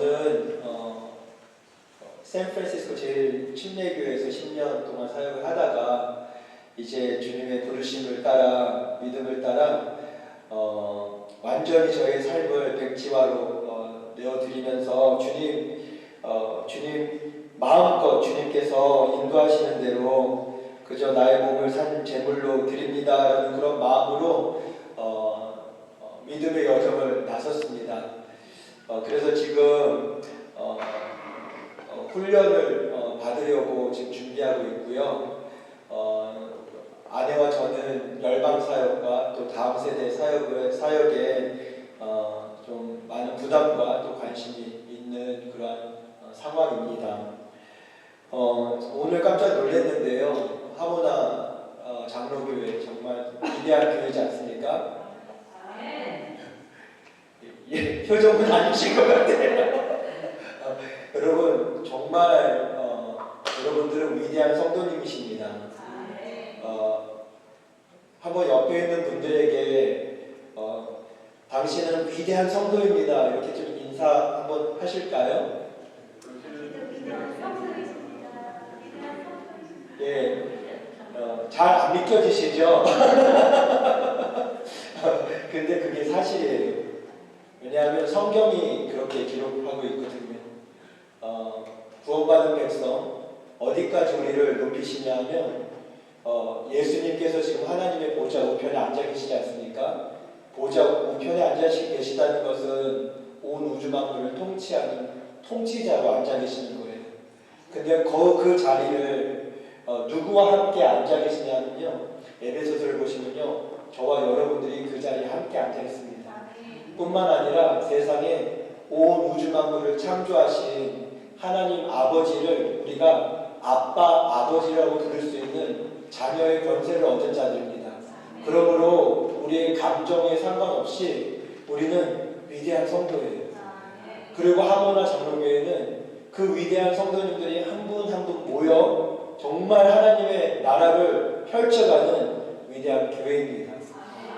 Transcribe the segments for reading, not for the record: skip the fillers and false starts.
저는 샌프란시스코 제일 침례교회에서 10년 동안 사역을 하다가 이제 주님의 부르심을 따라 믿음을 따라 완전히 저의 삶을 백지화로 내어드리면서 주님 마음껏 주님께서 인도하시는 대로 그저 나의 몸을 산 제물로 드립니다라는 그런 마음으로 믿음의 여정을 나섰습니다. 그래서 지금 훈련을 받으려고 지금 준비하고 있고요. 아내와 저는 열방 사역과 또 다음 세대 사역에 좀 많은 부담과 또 관심이 있는 그런 상황입니다. 오늘 깜짝 놀랐는데요. 하모나 장로교회 정말 위대한 교회지 않습니까? 예, 표정은 아니신 것 같아요. 여러분 정말 여러분들은 위대한 성도님이십니다. 한번 옆에 있는 분들에게 당신은 위대한 성도입니다. 이렇게 좀 인사 한번 하실까요? 예, 잘 안 믿겨지시죠? 근데 그게 사실이에요. 왜냐하면 성경이 그렇게 기록하고 있거든요. 구원받은 백성 어디까지 우리를 높이시냐 하면 예수님께서 지금 하나님의 보좌 우편에 앉아 계시지 않습니까? 보좌 우편에 앉아 계시다는 것은 온 우주 만물을 통치하는 통치자로 앉아 계시는 거예요. 근데 그 자리를 누구와 함께 앉아 계시냐면요, 에베소서를 보시면요, 저와 여러분들이 그 자리에 함께 앉아 있습니다. 뿐만 아니라 세상에 온 우주 만물을 창조하신 하나님 아버지를 우리가 아빠, 아버지라고 부를 수 있는 자녀의 권세를 얻은 자들입니다. 그러므로 우리의 감정에 상관없이 우리는 위대한 성도예요. 그리고 하모나 장로교회는 그 위대한 성도님들이 한 분 한 분 모여 정말 하나님의 나라를 펼쳐가는 위대한 교회입니다.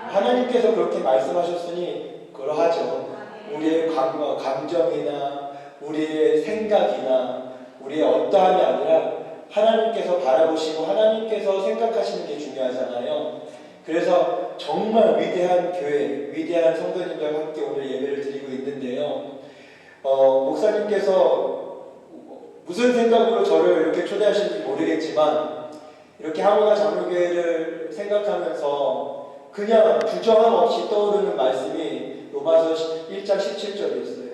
하나님께서 그렇게 말씀하셨으니 그러하죠. 우리의 감정이나 우리의 생각이나 우리의 어떠함이 아니라 하나님께서 바라보시고 하나님께서 생각하시는 게 중요하잖아요. 그래서 정말 위대한 교회, 위대한 성도님들과 함께 오늘 예배를 드리고 있는데요. 목사님께서 무슨 생각으로 저를 이렇게 초대하시는지 모르겠지만 이렇게 하모나 장로교회를 생각하면서 그냥 주저함 없이 떠오르는 말씀이 로마서 1장 17절이었어요.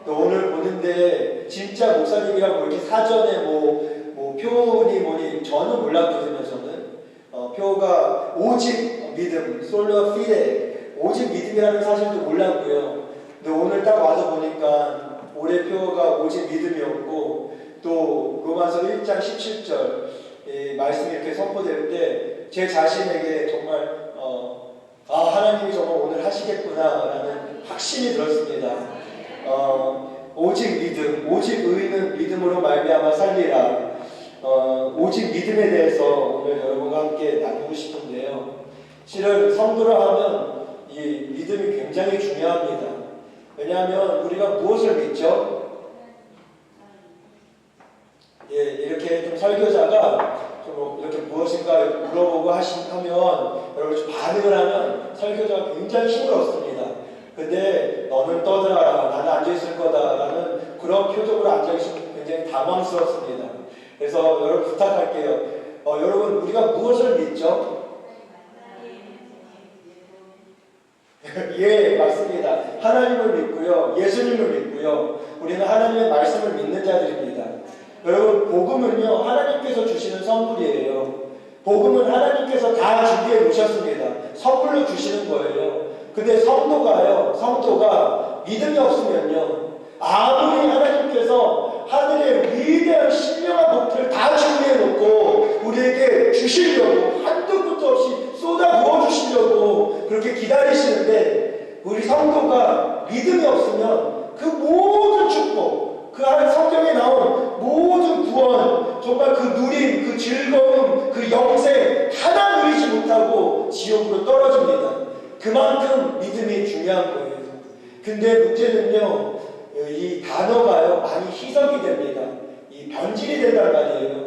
또 오늘 보는데 진짜 목사님이라고 이렇게 사전에 뭐 표니 뭐니 저는 몰랐거든요. 저는 표가 오직 믿음, 솔로 피데, 오직 믿음이라는 사실도 몰랐고요. 근데 오늘 딱 와서 보니까 올해 표가 오직 믿음이었고 또 로마서 1장 17절 말씀이 이렇게 선포될 때 제 자신에게 정말 하나님이 정말 오늘 하시겠구나라는 확신이 들었습니다. 오직 믿음, 오직 의인은 믿음으로 말미암아 살리라. 오직 믿음에 대해서 오늘 여러분과 함께 나누고 싶은데요. 실은 성도라 하면 이 믿음이 굉장히 중요합니다. 왜냐하면 우리가 무엇을 믿죠? 예, 이렇게 좀 설교자가 좀 이렇게 무엇인가 물어보고 하면 여러분 좀 반응을 하면 설교자가 굉장히 힘을 얻습니다. 근데 너는 떠들어라, 나는 앉아있을 거다라는 그런 표정으로 앉아있으면 굉장히 당황스럽습니다. 그래서 여러분 부탁할게요. 여러분 우리가 무엇을 믿죠? 예, 맞습니다. 하나님을 믿고요, 예수님을 믿고요, 우리는 하나님의 말씀을 믿는 자들입니다. 여러분 복음은요 하나님께서 주시는 선물이에요. 복음은 하나님께서 다 준비해 놓으셨습니다. 선물로 주시는 거예요. 근데 성도가 믿음이 없으면요, 아무리 하나님께서 하늘의 위대한 신령한 복들을 다 준비해 놓고 우리에게 주시려고 한도 끝도 없이 쏟아 부어 주시려고 그렇게 기다리시는데, 우리 성도가 믿음이 없으면 그 모든 축복, 그 성경에 나온 모든 구원, 정말 그 누림, 그 즐거움, 그 영생 하나 누리지 못하고 지옥으로 떨어집니다. 그만큼 믿음이 중요한 거예요. 근데 문제는요, 이 단어가요 변질이 된단 말이에요.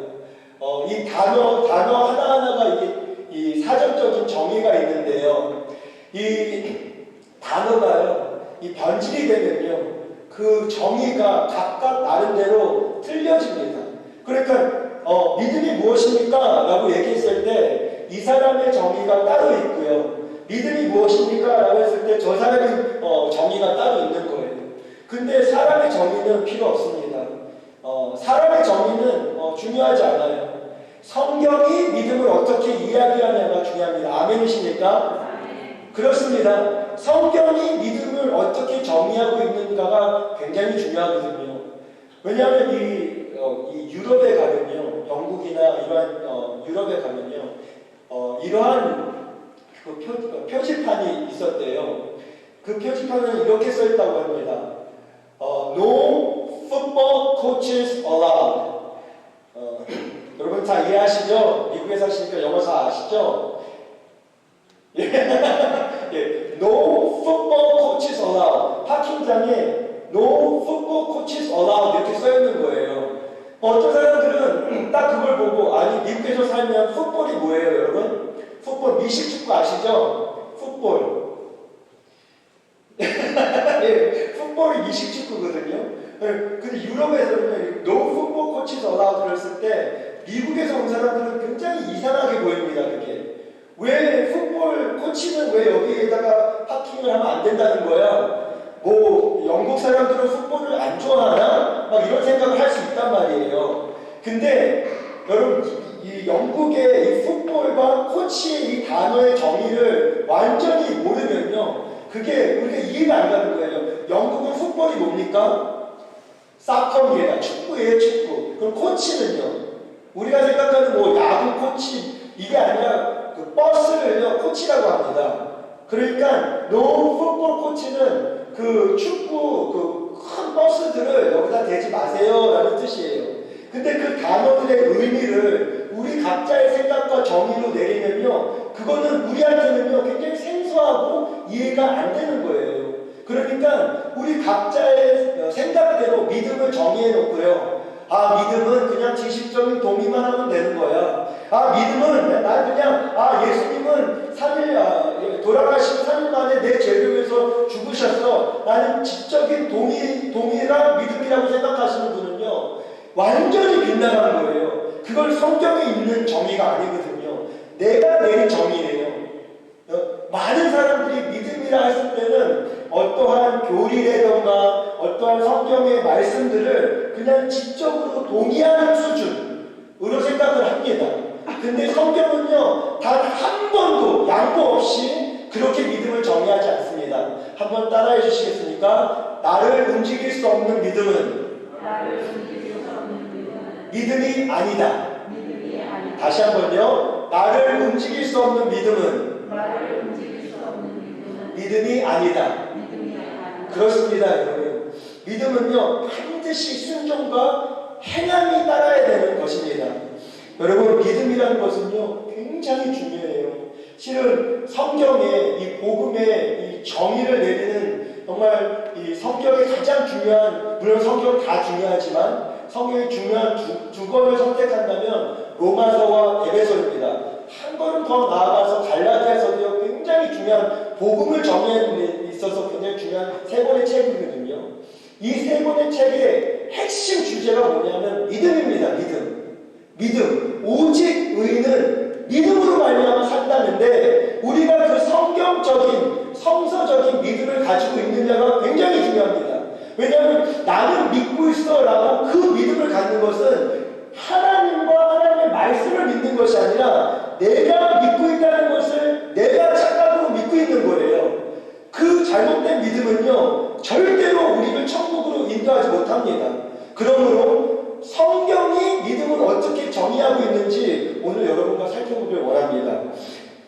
이 단어 하나하나가 이 사전적인 정의가 있는데요. 이 단어가요, 이 변질이 되면요, 그 정의가 각각 나름대로 틀려집니다. 그러니까 믿음이 무엇입니까? 라고 얘기했을 때 이 사람의 정의가 따로 있고요. 믿음이 무엇입니까? 라고 했을 때 저 사람의 정의가 따로 있는 거예요. 근데 사람의 정의는 필요 없습니다. 사람의 정의는 중요하지 않아요. 성경이 믿음을 어떻게 이야기하냐가 중요합니다. 아멘이십니까? 그렇습니다. 성경이 믿음을 어떻게 정의하고 있는가가 굉장히 중요하거든요. 왜냐하면 이 유럽에 가면요, 영국이나 이러한 유럽에 가면요, 이러한 그 표지판이 있었대요. 그 표지판은 이렇게 써있다고 합니다. No football coaches allowed. 여러분 다 이해하시죠? 미국에 사시니까 영어 다 아시죠? 예. No football coaches allowed. 파킹장에 No football coaches allowed 이렇게 써있는 거예요. 어떤 사람들은 딱 그걸 보고, 아니 미국에서 살면 풋볼이 뭐예요 여러분? 풋볼, 미식축구 아시죠? 풋볼. 예, 풋볼이 미식축구거든요. 근데 유럽에서는 노 풋볼 코치에서 올라와 들었을 때 미국에서 온 사람들은 굉장히 이상하게 보입니다. 그게 왜 풋볼 코치는 왜 여기에다가 파킹을 하면 안 된다는 거야? 뭐 영국 사람들은 풋볼을 안 좋아하나? 막 이런 생각을 할 수 있단 말이에요. 근데 여러분 이 영국의 이 풋볼과 코치의 이 단어의 정의를 완전히 모르면요, 그게 우리가 이해가 안 가는 거예요. 영국은 풋볼이 뭡니까? 사커입니다. 축구예요, 축구. 그럼 코치는요? 우리가 생각하는 뭐 야구 코치, 이게 아니라 그 버스를요, 코치라고 합니다. 그러니까 노 풋볼 코치는 그 축구 그 큰 버스들을 여기다 대지 마세요 라는 뜻이에요. 근데 그 단어들의 의미를 우리 각자의 생각과 정의로 내리면요, 그거는 우리한테는요 굉장히 생소하고 이해가 안 되는 거예요. 그러니까 우리 각자의 생각대로 믿음을 정의해 놓고요, 아 믿음은 그냥 지식적인 동의만 하면 되는 거야. 아 믿음은 난 그냥 예수님은 3일 돌아가시고 3일 만에 내 죄를 위해서 죽으셨어. 나는 지적인 동의랑 믿음이라고 생각하시는 분은요 완전히 빗나가는 거예요. 그걸 성경에 있는 정의가 아니거든요. 내가 내린 정의예요. 많은 사람들이 믿음이라 했을 때는 어떠한 교리라던가 어떠한 성경의 말씀들을 그냥 지적으로 동의하는 수준으로 생각을 합니다. 근데 성경은요 단 한 번도 양보 없이 그렇게 믿음을 정의하지 않습니다. 한번 따라해 주시겠습니까? 나를 움직일 수 없는 믿음은 믿음이 아니다. 다시 한번요. 나를 움직일 수 없는 믿음은 믿음이 아니다. 그렇습니다, 여러분. 믿음은요 반드시 순종과 행함이 따라야 되는 것입니다. 여러분, 믿음이라는 것은요 굉장히 중요해요. 실은 성경에 이 복음의 이 정의를 내리는 정말 이 성경의 가장 중요한, 물론 성경은 다 중요하지만 성경의 중요한 두 권을 선택한다면 로마서와 에베소입니다. 한 걸음 더 나아가서 갈라디아서도요 굉장히 중요한, 복음을 정의하는 데 있어서 굉장히 중요한 세 권의 책이거든요. 이 세 권의 책의 핵심 주제가 뭐냐면 믿음입니다. 믿음. 오직 의인은 믿음으로 말미암아 산다는데, 우리가 그 성경적인 성서적인 믿음을 가지고 있느냐가 굉장히 중요합니다. 왜냐하면 나는 믿고 있어 라고 그 믿음을 갖는 것은 하나님과 하나님의 말씀을 믿는 것이 아니라 내가 믿고 있다는 것을 내가 착각으로 믿고 있는 거예요. 그 잘못된 믿음은요 절대로 우리를 천국으로 인도하지 못합니다. 그러므로 성경이 믿음을 어떻게 정의하고 있는지 오늘 여러분과 살펴보길 원합니다.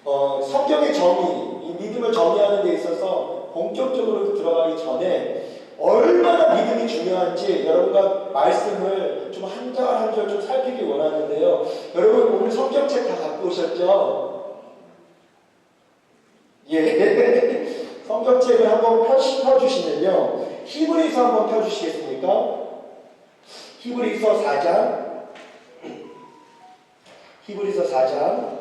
성경의 정의, 이 믿음을 정의하는 데 있어서 본격적으로 들어가기 전에 얼마나 믿음이 중요한지 여러분과 말씀을 좀 한 절 한 절 좀 살피기 원하는데요. 여러분 오늘 성경책 다 갖고 오셨죠? 예. 성경책을 한번 펴주시면요. 히브리서 한번 펴주시겠습니까? 히브리서 4장 히브리서 4장.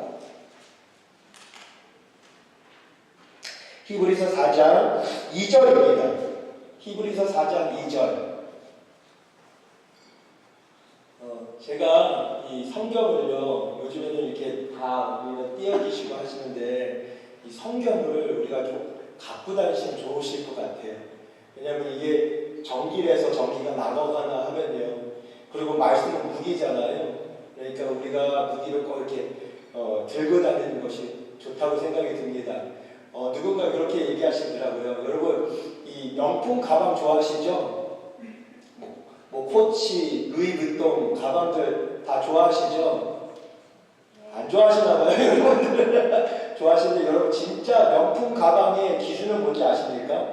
히브리서 4장 2절입니다. 히브리서 4장 2절. 제가 이 성경을요, 요즘에는 이렇게 다 우리가 띄워주시고 하시는데, 이 성경을 우리가 좀 갖고 다니시면 좋으실 것 같아요. 왜냐하면 이게 전기에서 전기가 나가거나 하면요. 그리고 말씀은 무기잖아요. 그러니까 우리가 무기를 꼭 이렇게 들고 다니는 것이 좋다고 생각이 듭니다. 누군가 그렇게 얘기하시더라고요. 여러분, 이 명품 가방 좋아하시죠? 뭐 코치, 루이비통 가방들 다 좋아하시죠? 안 좋아하시나 봐요, 여러분들. 좋아하시는데 여러분 진짜 명품 가방의 기준은 뭔지 아십니까?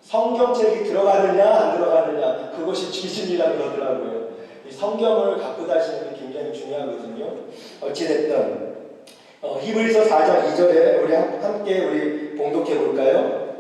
성경책이 들어가느냐 안 들어가느냐, 그것이 기준이라고 그러더라고요. 이 성경을 갖고 다니시는 게 굉장히 중요하거든요. 어찌됐든 히브리서 4장 2절에 우리 함께 봉독해 볼까요?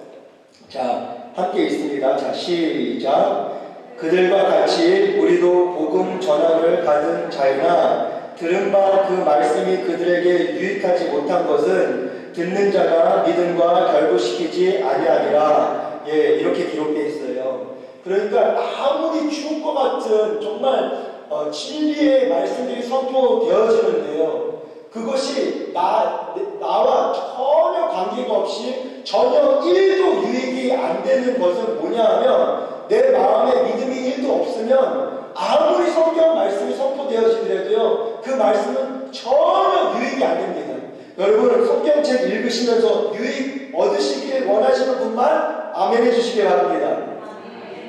자, 함께 읽습니다. 자, 시작. 그들과 같이 우리도 복음 전함을 받은 자이나 들은 바 그 말씀이 그들에게 유익하지 못한 것은 듣는 자가 믿음과 결부시키지 아니하니라. 예, 이렇게 기록되어 있어요. 그러니까 아무리 죽을 것 같은 정말 진리의 말씀들이 선포되어지는데요, 그것이 나와 전혀 관계가 없이 전혀 1도 유익이 안 되는 것은 뭐냐 하면, 내 마음에 믿음이 1도 없으면 아무리 성경 말씀이 선포되어지더라도요, 그 말씀은 전혀 유익이 안 됩니다. 여러분, 성경책 읽으시면서 유익 얻으시길 원하시는 분만 아멘 해주시기 바랍니다.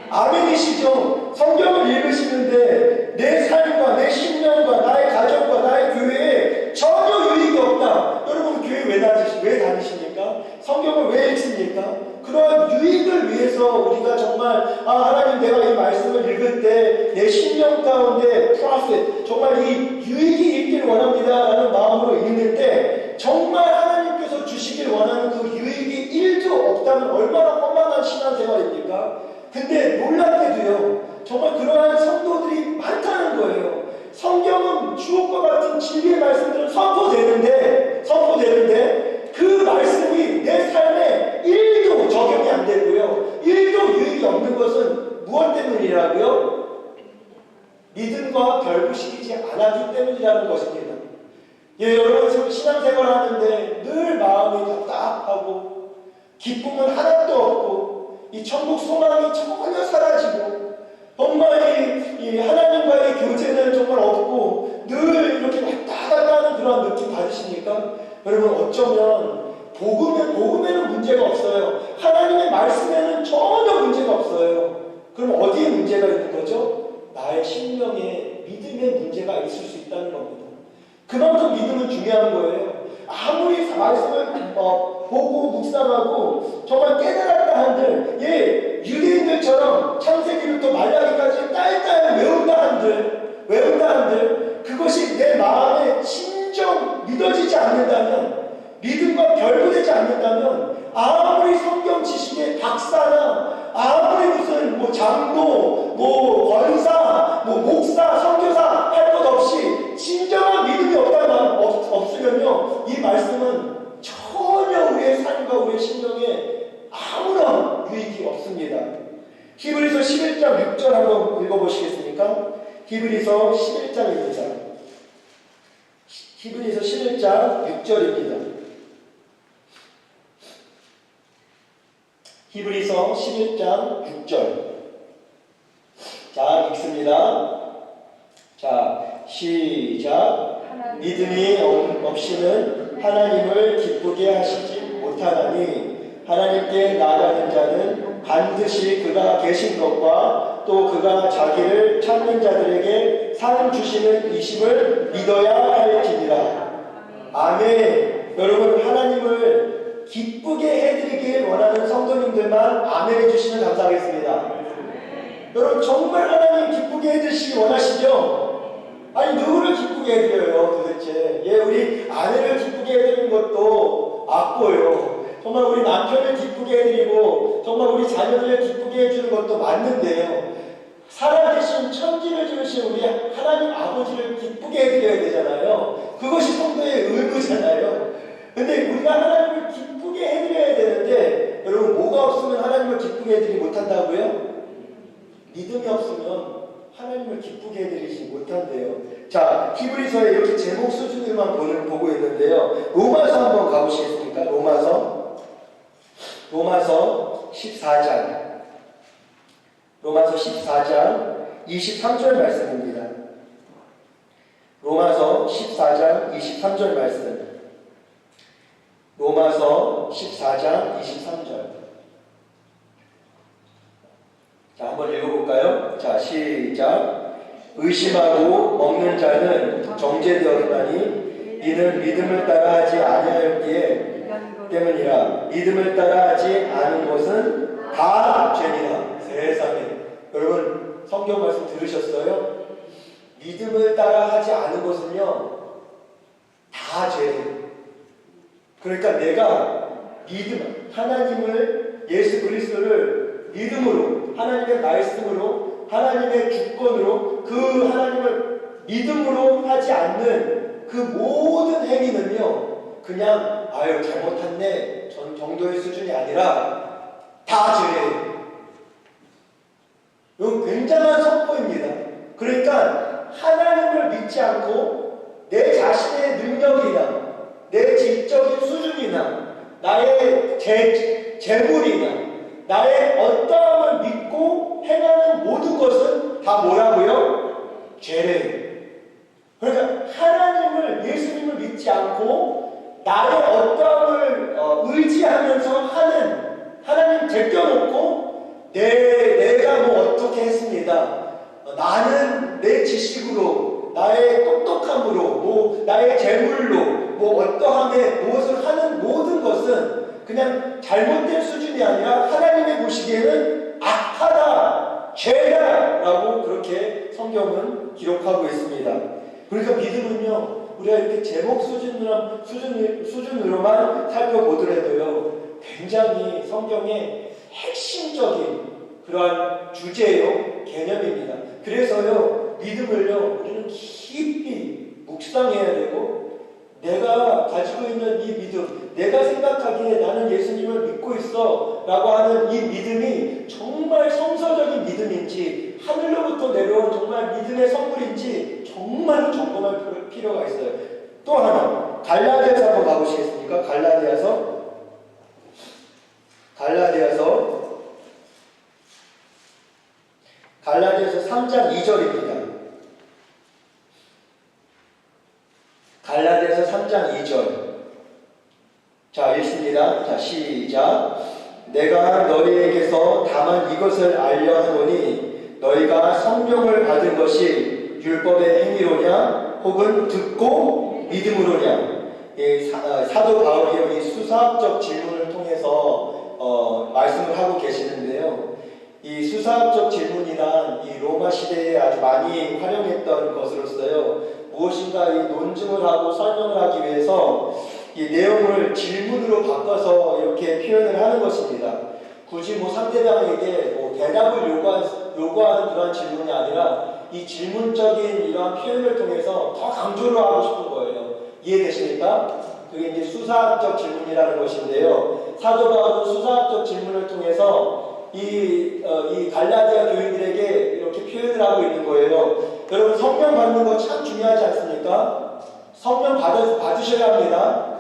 아멘이시죠? 성경을 읽으시는데 내 삶과 내 신념과 나의 가족과 나의 교회에 전혀 유익이 없다. 여러분, 교회 왜 다니십니까? 성경을 왜 읽습니까? 그러한 유익을 위해서 우리가 정말 하나님, 내가 이 말씀을 읽을 때 내 신념 가운데 프로핏, 정말 이 유익이 있길 원합니다 라는 마음으로 읽는데, 정말 하나님께서 주시길 원하는 그 유익이 1도 없다면 얼마나 험난한 신앙생활입니까? 근데 놀랍게도요, 정말 그러한 성도들이 많다는 거예요. 성경은 주옥과 같은 진리의 말씀들은 선포되는데 그 말씀이 내 삶에 1도 적용이 안 되고요, 1도 유익이 없는 것은 무엇 때문이라고요? 믿음과 결부시키지 않았기 때문이라는 것입니다. 예, 여러분, 신앙생활 하는데 늘 마음이 답답하고 기쁨은 하나도 없고 이 천국 소망이 전혀 사라지고, 정말 이 하나님과의 교제는 정말 없고 늘 이렇게 왔다 갔다 하는 그런 느낌 받으십니까? 여러분, 어쩌면 복음에는 문제가 없어요. 하나님의 말씀에는 전혀 문제가 없어요. 그럼 어디에 문제가 있는 거죠? 나의 심령에 믿음의 문제가 있을 수 있다는 겁니다. 그만큼 믿음은 중요한 거예요. 아무리 말씀을 보고 묵상하고 정말 깨달았다 한들, 유대인들처럼 창세기부터 말라기까지 딸딸 외운다 한들 그것이 내 마음에 진정 믿어지지 않는다면, 믿음과 결부되지 않는다면, 아무리 성경 지식의 박사나 아무리 무슨 장로, 권사, 목사, 선교사 할 것 없이 진정한 믿음이 없으면요, 이 말씀은 전혀 우리의 삶과 우리의 심령에 아무런 유익이 없습니다. 히브리서 11장 6절 한번 읽어보시겠습니까? 히브리서 11장입니다. 히브리서 11장 6절입니다. 히브리서 11장 6절. 자, 읽습니다. 자, 시작. 믿음이 없이는 하나님을 기쁘게 하시지 못하나니, 하나님께 나아가는 자는 반드시 그가 계신 것과 또 그가 자기를 찾는 자들에게 상 주시는 이심을 믿어야 할지니라. 아멘. 여러분, 하나님을 기쁘게 해드리길 원하는 성도님들만 아멘 해주시면 감사하겠습니다. 여러분, 정말 하나님 기쁘게 해드리시기 원하시죠? 아니, 누구를 기쁘게 해드려요 도대체? 우리 아내를 기쁘게 해드리는 것도 아까워요. 정말 우리 남편을 기쁘게 해드리고 정말 우리 자녀들을 기쁘게 해주는 것도 맞는데요, 살아계신 천지를 지으신 우리 하나님 아버지를 기쁘게 해드려야 되잖아요. 그것이 성도의 의무잖아요. 근데 우리가 하나님을 기쁘게 해드려야 되는데, 여러분, 뭐가 없으면 하나님을 기쁘게 해드리지 못한다고요? 믿음이 없으면 하나님을 기쁘게 해드리지 못한대요. 자, 히브리서에 이렇게 제목 수준으로만 보고 있는데요. 로마서 한번 가보시겠습니까? 로마서 14장. 로마서 14장 23절 말씀입니다. 로마서 14장 23절 말씀. 로마서 14장 23절. 자, 한번 읽어볼까요? 자, 시작. 의심하고 먹는 자는 정죄되었나니 이는 믿음을 따라하지 아니하였기에 때문이라. 믿음을 따라하지 않은 것은 다 죄니라. 세상에. 여러분, 성경 말씀 들으셨어요? 믿음을 따라하지 않은 것은요, 다 죄예요. 그러니까 내가 하나님을, 예수 그리스도를 믿음으로, 하나님의 말씀으로, 하나님의 주권으로, 그 하나님을 믿음으로 하지 않는 그 모든 행위는요, 그냥 아유 잘못했네 정도의 수준이 아니라 다 죄예요. 이건 굉장한 선포입니다. 그러니까 하나님을 믿지 않고 내 자신의 능력이나 내 지적인 수준이나 나의 재물이나 나의 어떠함을 믿고 행하는 모든 것은 다 뭐라고요? 죄래요. 그러니까 하나님을, 예수님을 믿지 않고 나의 어떠함을 의지하면서 하는, 하나님 제껴놓고 내가 뭐 어떻게 했습니다. 나는 내 지식으로, 나의 똑똑함으로, 뭐 나의 재물로, 뭐 어떠함에 무엇을 하는 모든 것은 그냥 잘못된 수준이 아니라 하나님이 보시기에는 악하다, 죄다 라고 그렇게 성경은 기록하고 있습니다. 그러니까 믿음은요, 우리가 이렇게 제목 수준으로만 살펴보더라도요, 굉장히 성경의 핵심적인 그러한 주제요, 개념입니다. 그래서요, 믿음을요, 우리는 깊이 묵상해야 되고, 내가 가지고 있는 이 믿음, 내가 생각하기에 나는 예수님을 믿고 있어 라고 하는 이 믿음이 정말 성서적인 믿음인지, 하늘로부터 내려온 정말 믿음의 선물인지 정말 점검할 필요가 있어요. 또 하나, 갈라디아서 한번 가보시겠습니까? 갈라디아서 3장 2절입니다. 갈라디아서 3장 2절. 자, 읽습니다. 자, 시작. 내가 너희에게서 다만 이것을 알려 하노니 너희가 성령을 받은 것이 율법의 행위로냐 혹은 듣고 믿음으로냐. 사도 바울이 이 수사학적 질문을 통해서 말씀을 하고 계시는데요. 이 수사학적 질문이란 이 로마 시대에 아주 많이 활용했던 것으로서요, 무엇인가 이 논증을 하고 설명을 하기 위해서 이 내용을 질문으로 바꿔서 이렇게 표현을 하는 것입니다. 굳이 뭐 상대방에게 뭐 대답을 요구하는 그런 질문이 아니라 이 질문적인 이러한 표현을 통해서 더 강조를 하고 싶은 거예요. 이해되십니까? 그게 이제 수사학적 질문이라는 것인데요. 사도 바울은 수사학적 질문을 통해서 이 갈라디아 교인들에게 이렇게 표현을 하고 있는 거예요. 여러분, 성령 받는 거 참 중요하지 않습니까? 성령 받으셔야 합니다.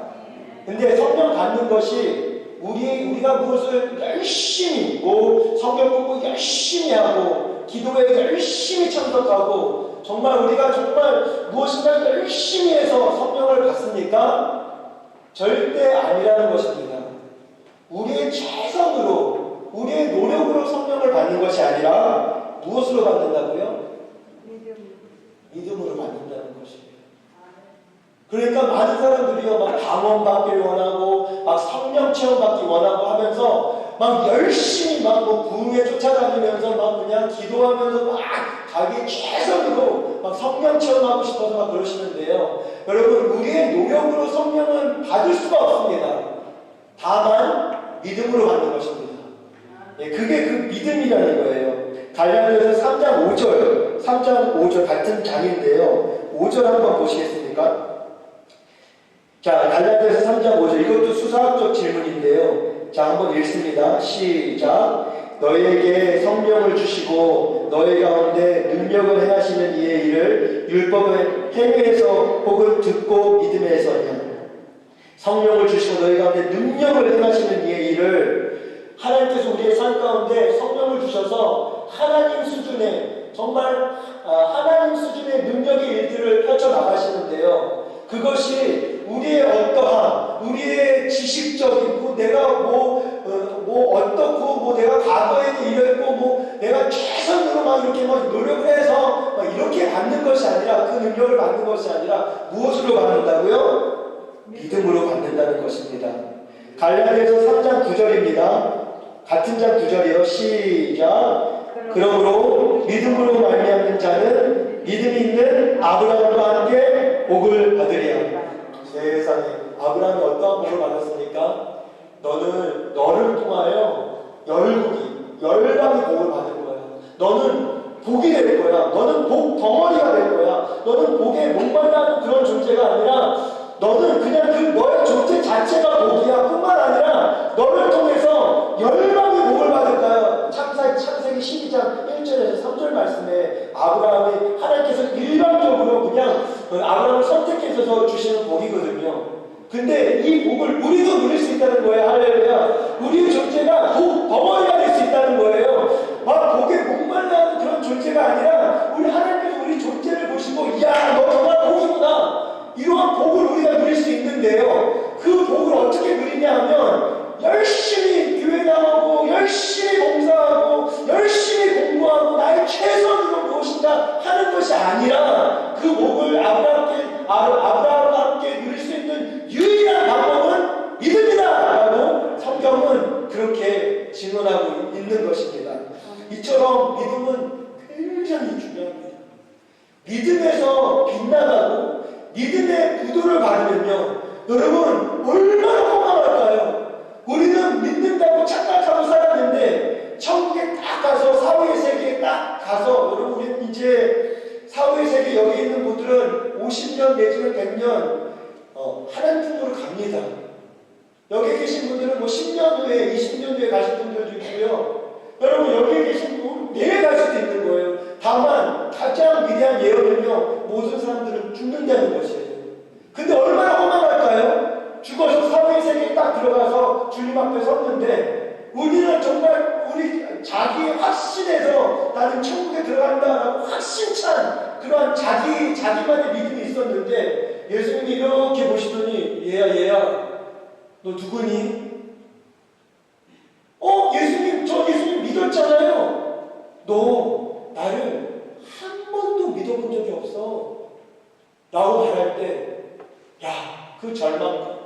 근데 성령 받는 것이 우리가 무엇을 열심히, 성경 공부 열심히 하고, 기도에 열심히 참석하고, 정말 우리가 정말 무엇인가 열심히 해서 성령을 받습니까? 절대 아니라는 것입니다. 우리의 최선으로, 우리의 노력으로 성령을 받는 것이 아니라 무엇으로 받는다고요? 믿음으로 받는다는 것입니다. 그러니까 많은 사람들이요, 막 방언받기를 원하고, 막 성령 체험받기 원하고 하면서, 막 열심히 막 부흥에 쫓아다니면서 막 그냥 기도하면서 막 자기 최선으로 막 성령 체험하고 싶어서 막 그러시는데요. 여러분, 우리의 노력으로 성령은 받을 수가 없습니다. 다만 믿음으로 받는 것입니다. 그게 그 믿음이라는 거예요. 갈라디아서 3장 5절 같은 장인데요. 5절 한번 보시겠습니까? 자, 갈라디아서 3장 5절. 이것도 수사학적 질문인데요. 자, 한번 읽습니다. 시작. 너희에게 성령을 주시고 너희 가운데 능력을 행하시는 이의 일을 율법의 행위에서 혹은 듣고 믿음에서냐. 성령을 주시고 너희 가운데 능력을 행하시는 이의 일을, 하나님께서 우리의 삶 가운데 성령을 주셔서 하나님 수준의, 정말 하나님 수준의 능력의 일들을 펼쳐나가시는데요. 그것이 우리의 어떠한, 우리의 지식적이고, 내가 어떻고, 내가 과거에도 이랬고, 내가 최선으로 막 이렇게 막 노력을 해서 막 이렇게 받는 것이 아니라, 그 능력을 받는 것이 아니라, 무엇으로 받는다고요? 믿음으로 받는다는 것입니다. 갈라디아서 3장 9절입니다. 같은 장 9절이요. 시작. 그러므로 믿음으로 말미암는 자는 믿음이 있는 아브라함과 함께 복을 받으리라. 세상에, 아브라함이 어떠한 복을 받았습니까? 너를 통하여 열방이 복을 받을 거야. 너는 복이 될 거야. 너는 복 덩어리가 될 거야. 너는 복에 목말라하는 그런 존재가 아니라, 너는 그냥 너의 존재 자체가 복이야. 뿐만 아니라 너를 통해서 열방의 복을 받을 거야. 창세기 12장 1절에서 3절 말씀에 아브라함이 하나님께서 일방적으로 그냥 아브라함을 선택해서 주시는 복이거든요. 근데 이 복을 우리도 누릴 수 있다는 거예요. 할렐루야. 우리의 존재가 복 덩어리가 될 수 있다는 거예요. 막 복에 목말라하는 그런 존재가 아니라, 우리 하나님께서 우리 존재를 보시고, 이야, 너 정말 복이구나, 이러한 복을 우리가 누릴 수 있는데요. 그 복을 어떻게 누리냐 하면, 열심히 교회 나오고, 열심히 봉사하고, 열심히 공부하고, 나의 최선으로 무엇인가 하는 것이 아니라, 그 복을 아브라함과 함께 누릴 수 있는 유일한 방법은 믿음이다 라고 성경은 그렇게 증언하고 있는 것입니다. 이처럼 믿음은 굉장히 중요합니다. 믿음에서 빛나가고 믿음의 구도를 받으면요, 여러분 얼마나 허망할까요? 우리는 믿는다고 착각하고 살았는데, 천국에 딱 가서, 사후의 세계에 딱 가서, 여러분 우리는 이제 사후의 세계 여기 있는 분들은 50년 내지는 100년 하나님 품으로 갑니다. 여기 계신 분들은 10년 후에, 20년 후에 가실 분들도 있고요. 여러분 여기 계신 분 내일 갈 수도 있는 거예요. 다만 가장 위대한 예언은요, 모든 사람들은 죽는다는 것이에요. 근데 얼마나 허망할까요? 죽어서 사후의 세계에 딱 들어가서 주님 앞에 섰는데, 우리는 정말 우리 자기의 확신에서 나는 천국에 들어간다라고 확신찬 그러한 자기만의 믿음이 있었는데, 예수님이 이렇게 보시더니, 얘야 너 누구니? 저 예수님 믿었잖아요. 너 나를 한 번도 믿어본 적이 없어 라고 말할 때, 그 절망감,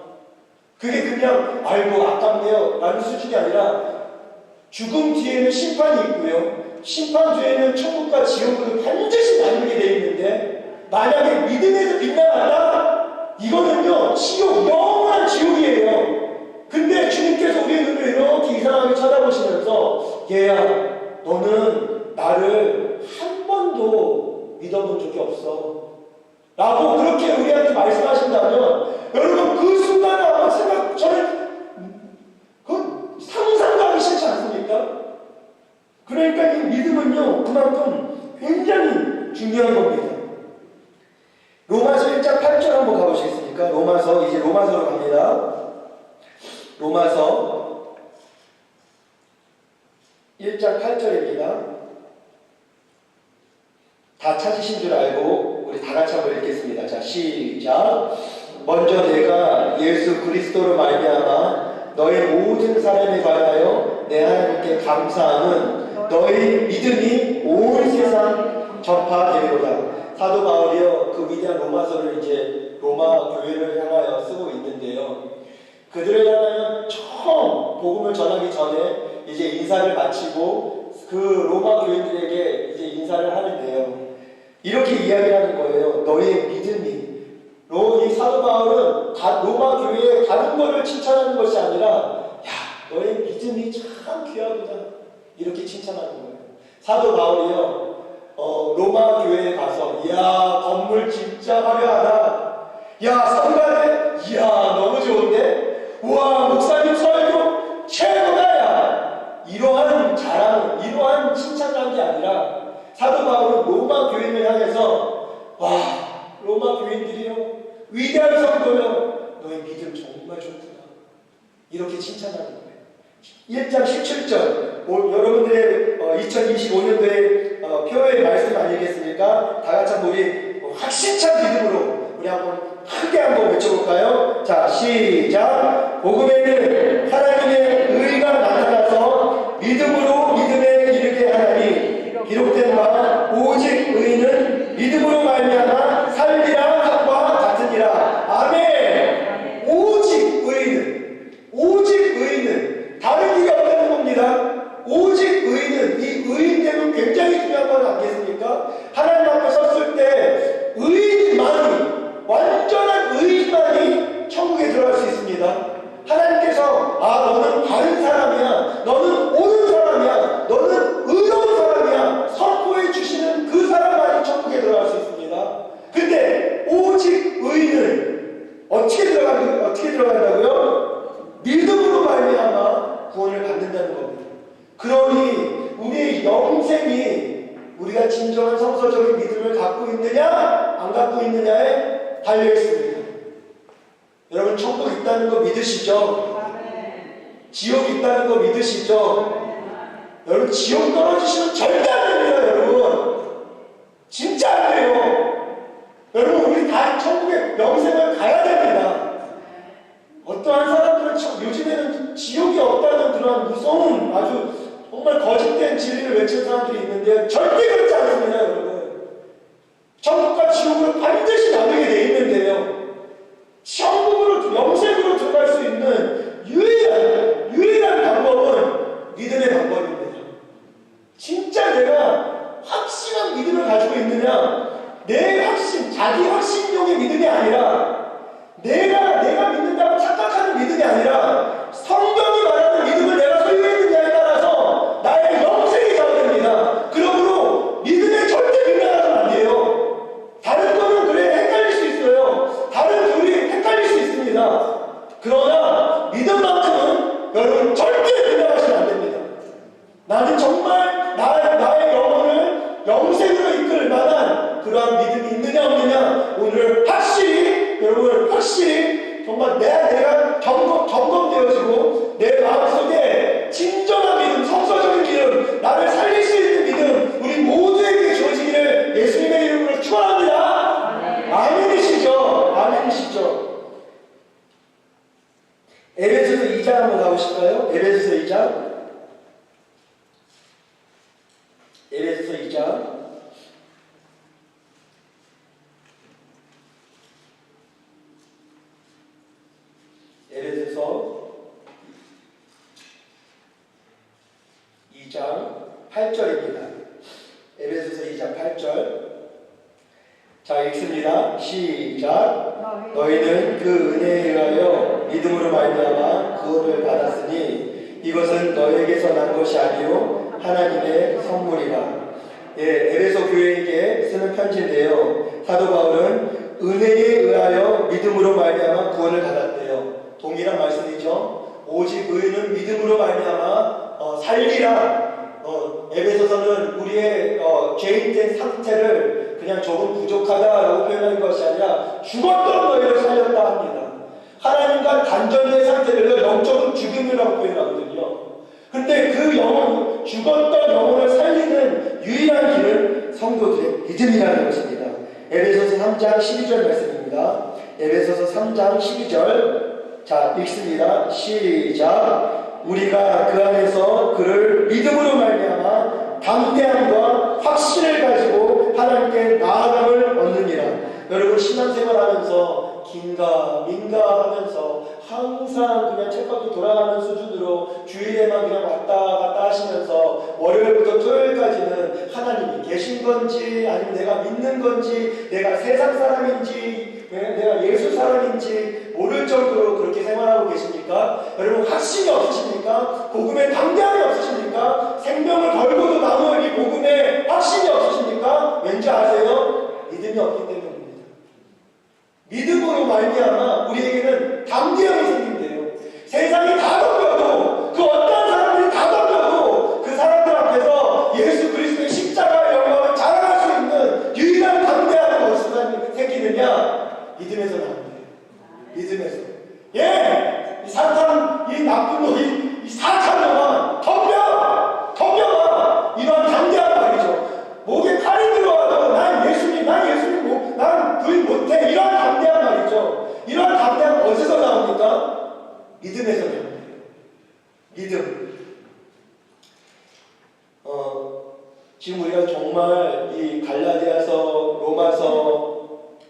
그게 그냥 아이고 아깝네요 라는 수준이 아니라, 죽음 뒤에는 심판이 있고요, 심판 뒤에는 천국과 지옥으로 반드시 나누게 되어 있는데, 만약에 믿음에서 빗나간다? 이거는요 지옥, 영원한 지옥이에요. 근데 주님께서 우리의 눈을 이렇게 이상하게 쳐다보시면서, 얘야 너는 나를 한 번도 믿어본 적이 없어 라고 그렇게 우리한테 말씀하신다면, 여러분 그 순간에 한번 저는 상상도 하기 싫지 않습니까? 그러니까 이 믿음은요 그만큼 굉장히 중요한 겁니다. 로마서 1장 8절 한번 가보시겠습니까? 로마서로 갑니다. 로마서 1장 8절입니다. 다 찾으신 줄 알고 우리 다 같이 한번 읽겠습니다. 자, 시작. 먼저 내가 예수 그리스도로 말미암아 너희 모든 사람에 관하여 내 하나님께 감사함은 너희 믿음이 온 세상 전파되리로다. 사도 바울이요 그 위대한 로마서를 이제 로마 교회를 향하여 쓰고 있는데요, 그들을 향하여 처음 복음을 전하기 전에 이제 인사를 마치고 그 로마 교인들에게 이제 인사를 하는데요, 이렇게 이야기를 하는 거예요. 너희의 믿음이, 이 사도 바울은 로마 교회에 가는 것을 칭찬하는 것이 아니라, 너의 믿음이 참 귀하구나 이렇게 칭찬하는 거예요. 사도 바울이요 로마 교회에 가서, 건물 진짜 화려하다, 성가대, 위대한 성도여, 너의 믿음 정말 좋구나. 이렇게 칭찬하는 거예요. 1장 17절, 여러분들의 2025년도의 표의 말씀 아니겠습니까? 다 같이 한번 우리 확신찬 믿음으로 우리 한번 크게 한번 외쳐볼까요? 자, 시작! 복음에는 하나님의 의가 나타나서 믿음으로 믿음에 이르게 하나니 기록된 바 오직 의인은 믿음으로 말미암아 살리라 함과 같으니라. 아멘. 오직 의인은 다른 길이 없다는 겁니다. 오직 의인은, 이 의인됨은 굉장히 중요한 건 아니겠습니까? 하나님 앞에 섰을 때 의인만이, 완전한 의인만이 천국에 들어갈 수 있습니다. 하나님께서 너는 바른 사람이야, 너는 옳은 사람이야, 너는 의로운 사람이야 선포해 주시는 그 사람만이 천국에 들어갈 수 있습니다. 근데 오직 의인은 어떻게 들어간다고요? 믿음으로 말미암아 구원을 받는다는 겁니다. 그러니 우리의 영생이 우리가 진정한 성서적인 믿음을 갖고 있느냐 안 갖고 있느냐에 달려 있습니다. 여러분, 천국 있다는 거 믿으시죠? 지옥 있다는 거 믿으시죠? 여러분, 지옥 떨어지시면 절대 안 됩니다. 여러분, 진짜 안 돼요. 여러분, 우리 다 천국에 영생을 가야 됩니다. 어떠한 사람들은 요즘에는 지옥이 없다는 그런 무서운, 아주 정말 거짓된 진리를 외치는 사람들이 있는데 절대 그렇지 않습니다. 여러분, 천국과 지옥을 반드시 나누게 돼 있는데요, 천국으로, 영생으로 들어갈 수 있는 유일한 방법은 믿음의 방법입니다. 진짜 내가 확실한 믿음을 가지고 있느냐, 내 확신, 자기 확신용의 믿음이 아니라 내가 믿는다고 착각하는 믿음이 아니라 성경이 말하는 믿음을 내가 소유했느냐에 따라서 나의 영생이 좌우됩니다. 그러므로 믿음에 절대 빗나가면 안 돼요. 다른 거는 그래 헷갈릴 수 있어요. 다른 둘이 헷갈릴 수 있습니다. 그러나 믿음만큼은 여러분 절대 빗나가시면 안 됩니다. 나는 정말 나의 영혼을 영생으로 이끌 만한 그러한 믿음이 있느냐 없느냐, 오늘 확실히 정말 내가 점검되어지고 내 마음속에 진정한 믿음, 성서적인 믿음, 나를 살릴 수 있는 믿음 우리 모두에게 주어지기를 예수님의 이름으로 축원합니다. 아멘이시죠? 아멘이시죠? 에베소서 2장 한번 가보실까요? 에베소서 2장. 에베소서 2장. 에베소서 2장 8절입니다. 에베소서 2장 8절. 자, 읽습니다. 시작. 너희는 그 은혜에 의하여 믿음으로 말미암아 구원을 받았으니 이것은 너희에게서 난 것이 아니요 하나님의 선물이라. 에베소 교회에게 쓰는 편지인데요, 사도 바울은 은혜에 의하여 믿음으로 말미암아 구원을 받았대요. 동일한 말씀이죠. 오직 의인은 믿음으로 말미암아 살리라. 에베소서는 우리의 죄인된 상태를 그냥 조금 부족하다라고 표현하는 것이 아니라 죽었던 너희를 살렸다 합니다. 하나님과 단절된 상태를 영적인 죽음이라고 표현하거든요. 근데 그 죽었던 영혼을 살리는 유일한 길은 성도들의 믿음이라는 것입니다. 에베소서 3장 12절 말씀입니다. 에베소서 3장 12절. 자, 읽습니다. 시작. 우리가 그 안에서 그를 믿음으로 말미암아 담대함과 확신을 가지고 하나님께 나아감을 얻느니라. 여러분, 신앙생활하면서 긴가 하면서 항상 그냥 책밖에 돌아가는 수준으로 주일에만 그냥 왔다 갔다 하시면서 월요일부터 토요일까지는 하나님이 계신 건지 아니면 내가 믿는 건지 내가 세상 사람인지 내가 예수 사람인지 모를 정도로 그렇게 생활하고 계십니까? 여러분, 확신이 없으십니까? 복음에 담대함이 없으십니까? 생명을 걸고도 남을 이 복음에 확신이 없으십니까? 왠지 아세요? 믿음이 없기 때문입니다. 믿음으로 말미암아 우리에게는 담대함이 생긴대요. 세상이 다 덮여도, 그 어떤 사람들이 다 덮여도 그 사람들 앞에서 예수 그리스도의 십자가의 영광을 자랑할 수 있는 유일한 담대함은 어디서 생기느냐? 믿음에서 나옵니다. 믿음에서. 예! 이 사탄, 이 나쁜 놈, 이 사탄놈아, 덤벼! 이러한 담대한 말이죠. 목에 칼이 들어와도 난 예수님, 난 부인 못해. 이러한 담대한 말이죠. 이러한 담대한 어디서 나옵니까? 믿음에서 나옵니다. 믿음. 지금 우리가 정말 이 갈라디아서, 로마서,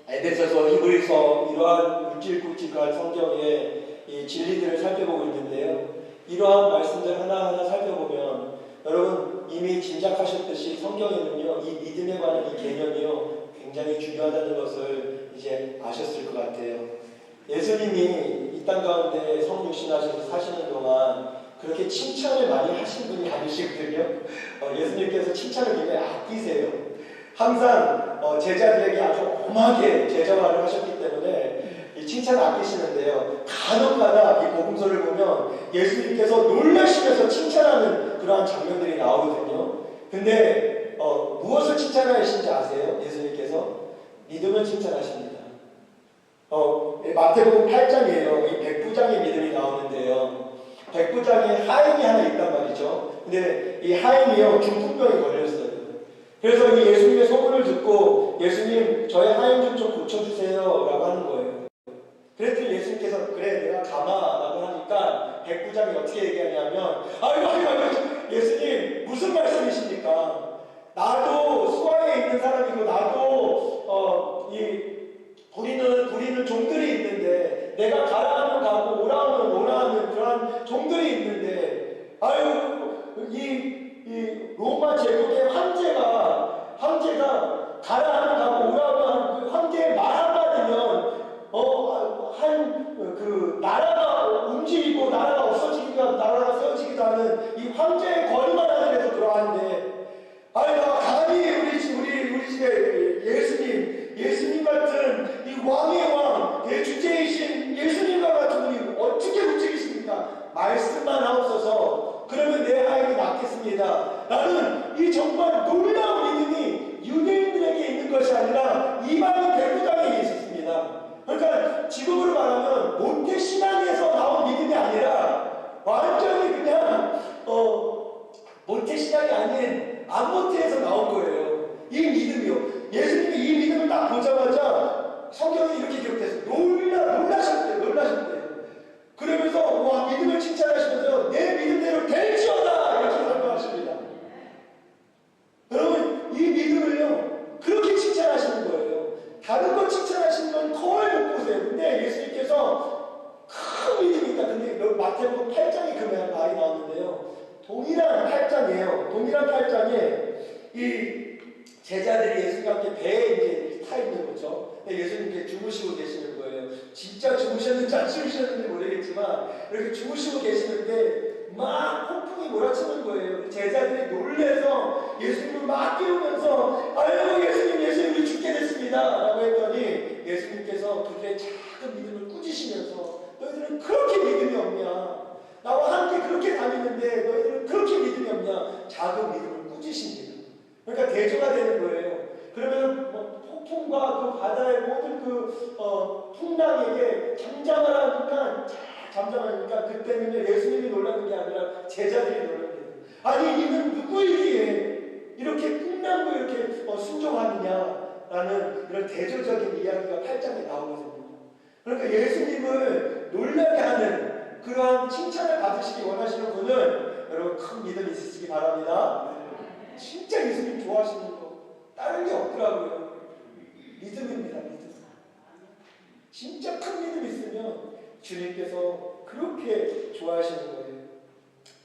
에베소서, 히브리서 이러한 굵직굵직한 성경의 이 진리들을 살펴보고 있는데요. 이러한 말씀들 하나하나 살펴보면 여러분 이미 짐작하셨듯이 성경에는요 이 믿음에 관한 이 개념이요 굉장히 중요하다는 것을 이제 아셨을 것 같아요. 예수님이 이 땅 가운데 성육신하셔서 사시는 동안 그렇게 칭찬을 많이 하신 분이 아니시거든요. 예수님께서 칭찬을 굉장히 아끼세요. 항상 제자들에게 아주 엄하게 제자화를 하셨기 때문에 이 칭찬을 아끼시는데요. 간혹가다 이 복음서를 보면 예수님께서 놀라시면서 칭찬하는 그러한 장면들이 나오거든요. 근데 무엇을 칭찬하시는지 아세요? 예수님께서 믿음을 칭찬하십니다. 마태복음 8장이에요. 이 백부장의 믿음이 나오는데요. 백부장에 하인이 하나 있단 말이죠. 근데 이 하인이요 중풍병에 걸렸어요. 그래서 이 예수님의 소문을 듣고 예수님 저의 하인 좀 고쳐주세요 라고 하는 거예요. 그랬더니 예수님께서 그래 내가 가마 라고 하니까 백부장이 어떻게 얘기하냐면 아이고 예수님 무슨 말씀이십니까? 나도 수하에 있는 사람이고 나도 부리는 종들이 있는데 내가 가라 하면 가고 오라 하면 오라 하는 그런 종들이 있는데 이 로마 제국의 황제가 가라 하면 가고 오라 하면 그 황제의 말 한마디면 그 나라가 움직이고 나라가 없어지기가 나라가 세워지기도 하는 이 황제의 권위만 하늘에서 들어왔는데 감히 우리 집에 예수님 같은 이 왕의 왕 대주제이신 예수님과 같은 분이 어떻게 움직이십니까? 말씀만 하옵소서. 그러면 내 하인이 낫겠습니다. 나는 이 정말 놀라운 믿음이 유대인들에게 있는 것이 아니라 이방인 백부장에게 있었습니다. 그러니까 지금으로 말하면 모태신앙에서 나온 믿음이 아니라 완전히 그냥 모태신앙이 아닌 안모태에서 나온 거예요. 이 믿음이요. 예수님이 이 믿음을 딱 보자마자 성경이 이렇게 기록됐어요. 놀라셨대요. 그러면서 와 믿음을 칭찬하시면서 내 믿음대로 될지어다 이렇게 설명하십니다. 여러분 이 믿음을요 그렇게 칭찬하시는 거예요. 다른 거 칭찬하시는 건 거의 못 보세요. 근데 예수님께서 큰 믿음이 있다. 근데 마태복음 8장에 그 말이 나오는데요. 동일한 8장이에요. 동일한 8장에 이 제자들이 예수님과 함께 배에 이제 타 있는 거죠. 예수님께 주무시고 계시는 거예요. 진짜 주무셨는지 안 주무셨는지 모르겠지만 이렇게 주무시고 계시는데 막 폭풍이 몰아치는 거예요. 제자들이 놀래서 예수님을 막 깨우면서 아이고 예수님 우리 죽게 됐습니다 라고 했더니 예수님께서 그들의 작은 믿음을 꾸짖으면서 너희들은 그렇게 믿음이 없냐? 나와 함께 그렇게 다니는데 너희들은 그렇게 믿음이 없냐? 작은 믿음을 꾸짖습니다. 그러니까 대조가 되는 거예요. 그러면 폭풍과 그 바다의 모든 풍랑에게 잠잠하니까 그때는요 예수님이 놀라는 게 아니라 제자들이 놀라는 거예요. 아니 이는 누구이기에 이렇게 풍랑도 이렇게 순종하느냐라는 이런 대조적인 이야기가 8장에 나오거든요. 그러니까 예수님을 놀라게 하는 그러한 칭찬을 받으시기 원하시는 분은 여러분 큰 믿음이 있으시기 바랍니다. 진짜 예수님 좋아하시는 거 다른 게 없더라고요. 믿음입니다. 믿음. 진짜 큰 믿음 있으면 주님께서 그렇게 좋아하시는 거예요.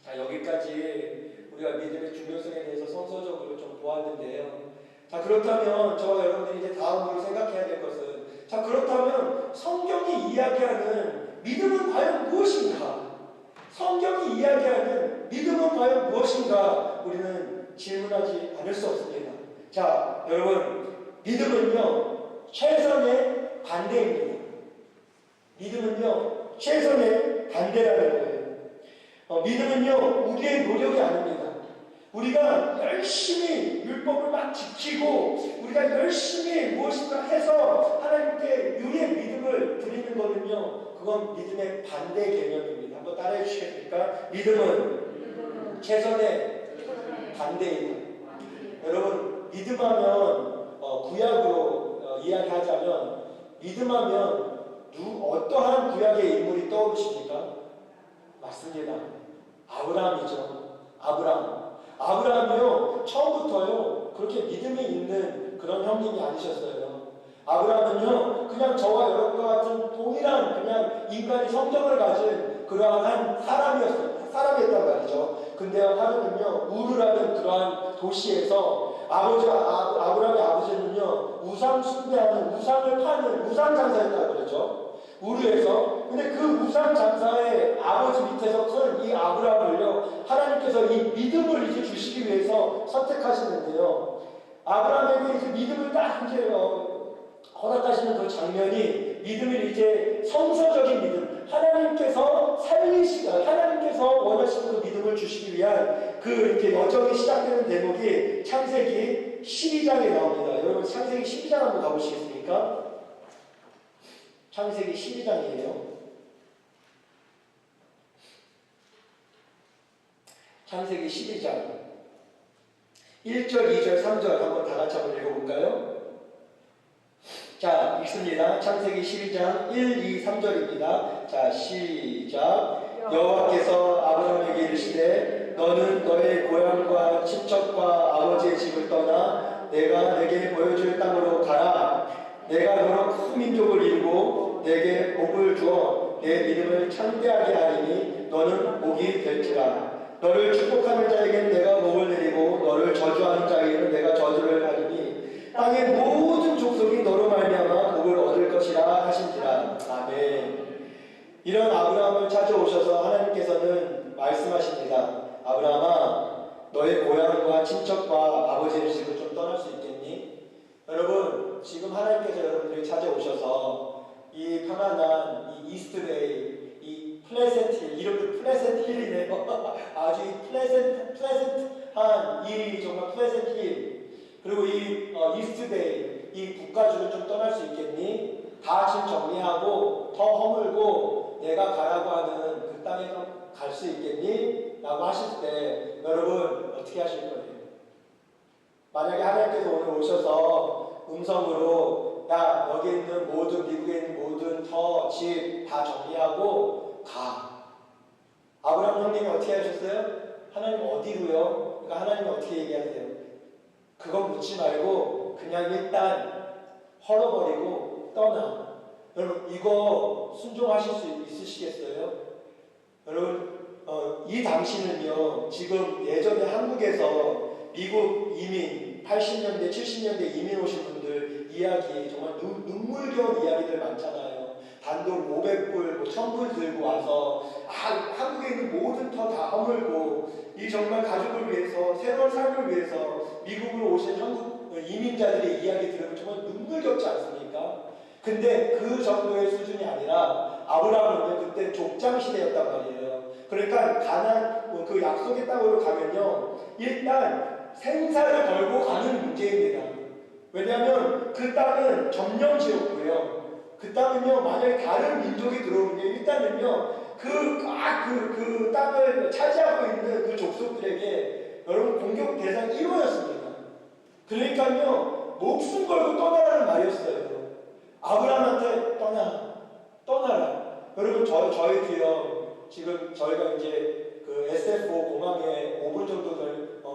자 여기까지 우리가 믿음의 중요성에 대해서 성서적으로 좀 보았는데요. 자 그렇다면 저와 여러분들이 이제 다음으로 생각해야 될 것은 자 그렇다면 성경이 이야기하는 믿음은 과연 무엇인가? 성경이 이야기하는 믿음은 과연 무엇인가? 우리는 질문하지 않을 수 없습니다. 자, 여러분, 믿음은요, 최선의 반대입니다. 믿음은요, 최선의 반대라는 거예요. 믿음은요, 우리의 노력이 아닙니다. 우리가 열심히 율법을 막 지키고, 우리가 열심히 무엇인가 해서 하나님께 우리의 믿음을 드리는 것은요, 믿음은요, 그건 믿음의 반대 개념입니다. 한번 따라해 주시겠습니까? 믿음은 최선의 반대이다. 여러분, 믿음하면 구약으로 이야기하자면 믿음하면 어떠한 구약의 인물이 떠오르십니까? 맞습니다. 아브라함이죠. 아브라함이요, 처음부터요, 그렇게 믿음이 있는 그런 형님이 아니셨어요. 아브라함은요, 그냥 저와 여러분과 같은 동일한 그냥 인간이 성격을 가진 그러한 사람이었단 말이죠. 근데 하루는요, 우르라는 그러한 도시에서 아브라함의 아버지는요, 우상 숭배하는, 우상을 파는 우상 장사였다고 그러죠. 우르에서. 근데 그 우상 장사의 아버지 밑에서 큰 이 아브라함을요, 하나님께서 이 믿음을 이제 주시기 위해서 선택하시는데요. 아브라함에게 이제 믿음을 딱 이제 허락하시는 그 장면이 믿음을 이제 성서적인 믿음, 하나님께서 하나님께서 원하시는 그 믿음을 주시기 위한 그 이렇게 여정이 시작되는 대목이 창세기 12장에 나옵니다. 여러분, 창세기 12장 한번 가보시겠습니까? 창세기 12장이에요. 창세기 12장 1절, 2절, 3절 한번 다 같이 한번 읽어볼까요? 자, 읽습니다. 창세기 12장 1, 2, 3절입니다. 자, 시작. 여호와께서 아브라함에게 이르시되 너는 너의 고향과 친척과 아버지의 집을 떠나 내가 내게 보여줄 땅으로 가라. 내가 너로 큰 민족을 이루고 내게 복을 주어 내 믿음을 창대하게 하리니 너는 복이 될지라. 너를 축복하는 자에게는 내가 복을 내리고 너를 저주하는 자에게는 내가 저주를 하리니 땅의 모든 족속이 너로 말미암아 복을 얻을 것이라 하신지라. 아멘. 이런 아브라함을 찾아오셔서 하나님께서는 말씀하십니다. 아브라함아, 너의 고향과 친척과 아버지의 집을 좀 떠날 수 있겠니? 여러분, 지금 하나님께서 여러분들이 찾아오셔서 이 편안한 이 이스트데이, 이 플레센트 힐, 이름도 플레센트 힐이네요. 아주 플레센트한 이 정말 플레센트 힐, 그리고 이 이스트데이, 이 국가주를 좀 떠날 수 있겠니? 다 지금 정리하고 더 허물고 내가 가라고 하는 그 땅에 갈 수 있겠니? 라고 하실 때 여러분 어떻게 하실 거예요? 만약에 하나님께서 오늘 오셔서 음성으로 야, 여기 있는 모든, 미국에 있는 모든 터, 집 다 정리하고 가. 아브라함 형님이 어떻게 하셨어요? 하나님 어디로요? 그러니까 하나님이 어떻게 얘기하세요? 그건 묻지 말고 그냥 일단 헐어버리고 떠나. 여러분, 이거 순종하실 수 있으시겠어요? 여러분, 이 당시는요, 지금 예전에 한국에서 미국 이민, 80년대, 70년대 이민 오신 분들 이야기, 정말 눈물겨운 이야기들 많잖아요. 단돈 500불, 1000불 들고 와서, 한국에 있는 모든 터 다 허물고, 이 정말 가족을 위해서, 새로운 삶을 위해서 미국으로 오신 한국 이민자들의 이야기 들으면 정말 눈물겹지 않습니까? 근데 그 정도의 수준이 아니라 아브라함은 그때 족장 시대였단 말이에요. 그러니까 가나안 그 약속의 땅으로 가면요, 일단 생사를 걸고 가는 문제입니다. 왜냐하면 그 땅은 점령지였고요. 그 땅은요, 만약에 다른 민족이 들어오면 일단은요, 그 땅을 차지하고 있는 그 족속들에게 여러분 공격 대상 1호였습니다. 그러니까요, 목숨 걸고 떠나라는 말이었어요. 아브라함한테 떠나라. 여러분, 저희도요, 지금 저희가 이제 그 SF5 공항에 5분 정도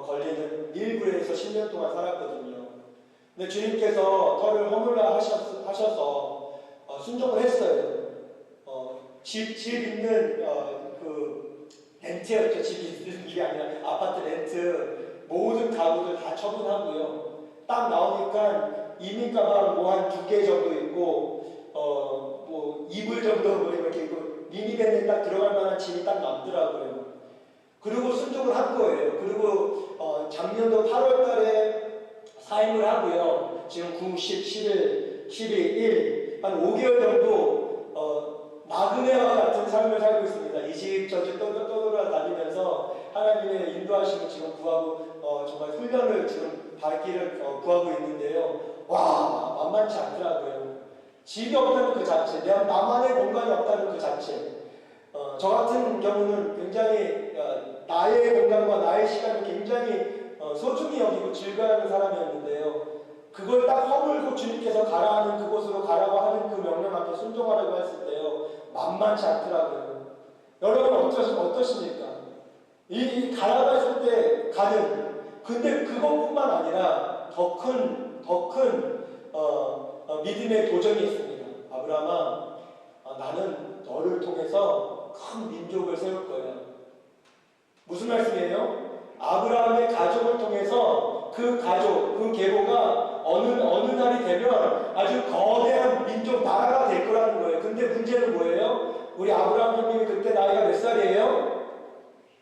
걸리는 밀브에서 10년 동안 살았거든요. 근데 주님께서 터를 허물라 하셔서 순종을 했어요. 집 있는 그 렌트였죠. 집이 있는 게 아니라 아파트 렌트 모든 가구들 다 처분하고요. 딱 나오니까 이민 가방 뭐 한 2개 정도 있고 뭐 이불 정도 뭐 이렇게 있고 미니밴에 딱 들어갈 만한 짐이 딱 남더라고요. 그리고 순종을 한 거예요. 그리고 작년도 8월 달에 사임을 하고요. 지금 9, 10, 11, 12, 1, 한 5개월 정도 나그네와 같은 삶을 살고 있습니다. 이 집 저 집 떠돌아다니면서 하나님의 인도하심을 지금 구하고 정말 훈련을 지금 밟기를 구하고 있는데요. 와, 만만치 않더라고요. 집이 없다는 그 자체, 나만의 공간이 공간이 없다는 그 자체. 저 같은 경우는 굉장히 나의 공간과 나의 시간을 굉장히 소중히 여기고 즐거워하는 사람이었는데요. 그걸 딱 허물고 주님께서 가라 하는 그곳으로 가라고 하는 그 명령 앞에 순종하라고 했을 때요, 만만치 않더라고요. 여러분 어떠십니까? 이 가라고 했을 때 가는, 근데 그것뿐만 아니라 더 큰 믿음의 도전이 있습니다. 아브라함아, 나는 너를 통해서 큰 민족을 세울 거야. 무슨 말씀이에요? 아브라함의 가족을 통해서 그 가족, 그 계보가 어느 날이 되면 아주 거대한 민족 나라가 될 거라는 거예요. 근데 문제는 뭐예요? 우리 아브라함 형님이 그때 나이가 몇 살이에요?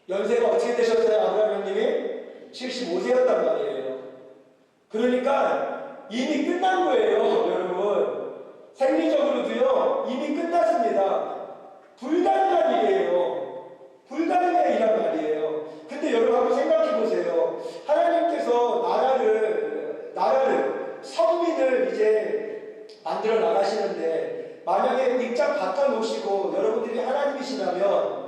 연세가 어떻게 되셨어요? 아브라함 형님이 75세였단 말이에요. 그러니까 이미 끝난 거예요, 여러분. 생리적으로도요, 이미 끝났습니다. 불가능한 일이에요. 불가능한 일이란 말이에요. 근데 여러분 한번 생각해 보세요. 하나님께서 나라를, 선민을 이제 만들어 나가시는데, 만약에 입장 바꿔놓으시고 여러분들이 하나님이시라면,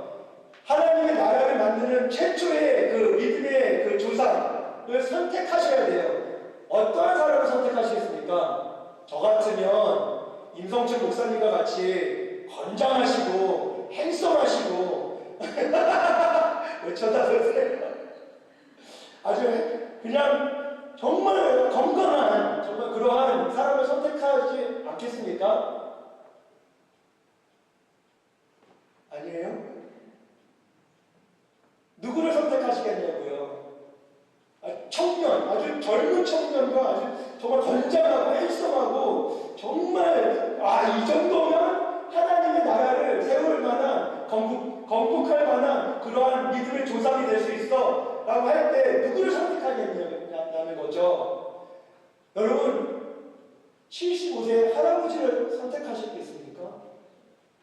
하나님의 나라를 만드는 최초의 그 믿음의 그 조상을 선택하셔야 돼요. 어떠한 사람을 선택하시겠습니까? 저 같으면 임성춘 목사님과 같이 건장하시고 행성하시고 왜 쳐다보세요? 아주 그냥 정말 건강한, 정말 그러한 사람을 선택하지 않겠습니까? 아니에요? 누구를 선택하시겠냐고요? 청년, 아주 젊은 청년과 아주 정말 건장하고 행성하고 정말 이 정도면 하나님의 나라를 세울 만한, 건국할 만한 그러한 믿음의 조상이 될 수 있어 라고 할 때 누구를 선택하겠냐는 거죠. 여러분, 75세 할아버지를 선택하셨겠습니까?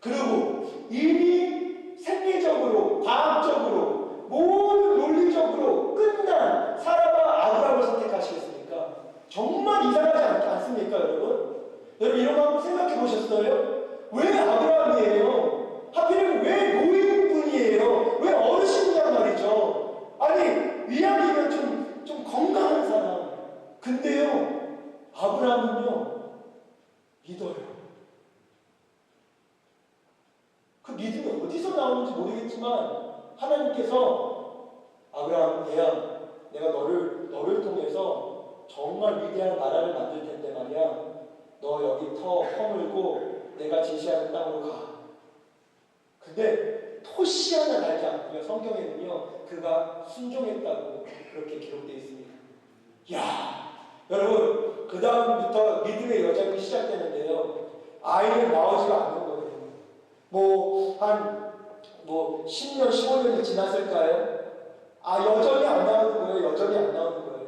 그리고 이미 생리적으로, 과학적으로, 모든 논리적으로 끝난 사라와 아브라함을 선택하시겠습니까? 정말 이상하지 않습니까, 여러분? 여러분 이런 거 한번 생각해 보셨어요? 왜 아브라함이에요? 하필이면 왜 노인분이에요? 왜 어르신이란 말이죠? 아니, 위암이면 좀 건강한 사람. 근데요, 아브라함은요, 믿어요. 그 믿음이 어디서 나오는지 모르겠지만, 하나님께서 아브라함, 내가 너를 통해서 정말 위대한 나라를 만들 텐데 말이야. 너 여기 터 허물고 내가 제시하는 땅으로 가. 근데 토시 하나 달지 않고요. 성경에는요, 그가 순종했다고 그렇게 기록되어 있습니다. 야, 여러분, 그 다음부터 믿음의 여정이 시작되는데요. 아이는 나오지가 않는 거예요. 뭐 10년, 15년이 지났을까요? 여전히 안 나오는 거예요. 여전히 안 나오는 거예요.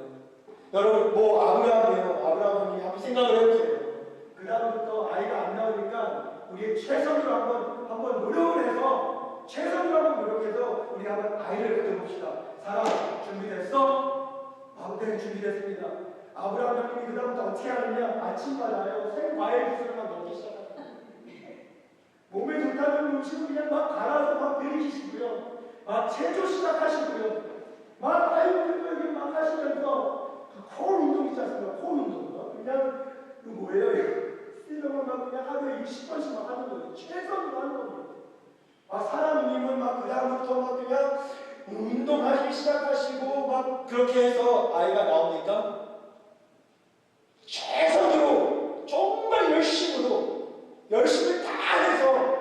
여러분, 아브라함이에요. 아브라함이 한번 생각을 해보세요. 그 다음부터 아이가 안 나오니까 우리 최선으로 한번 노력을 해서, 우리 한번 아이를 가져봅시다. 사라, 준비됐어? 네, 준비됐습니다. 아브라함 형님이 그 다음부터 어떻게 하느냐? 아침마다요, 생과일 주스만 먹기 시작합니다. 몸에 좋다는 음식을 그냥 막 갈아서 막 들이키시고요. 막 체조 시작하시고요. 막 하이킥을 막 하시면서 코 운동 있지 않습니까? 코 운동. 그냥 그 뭐예요? 스틸러만 막 그냥 하루에 60번씩 막 하는 거예요. 최선으로 하는 거예요. 사람님은 막 그다음부터 막 그냥 운동하기 시작하시고 막 그렇게 해서 아이가 나옵니까? 최선으로 정말 열심히 다 해서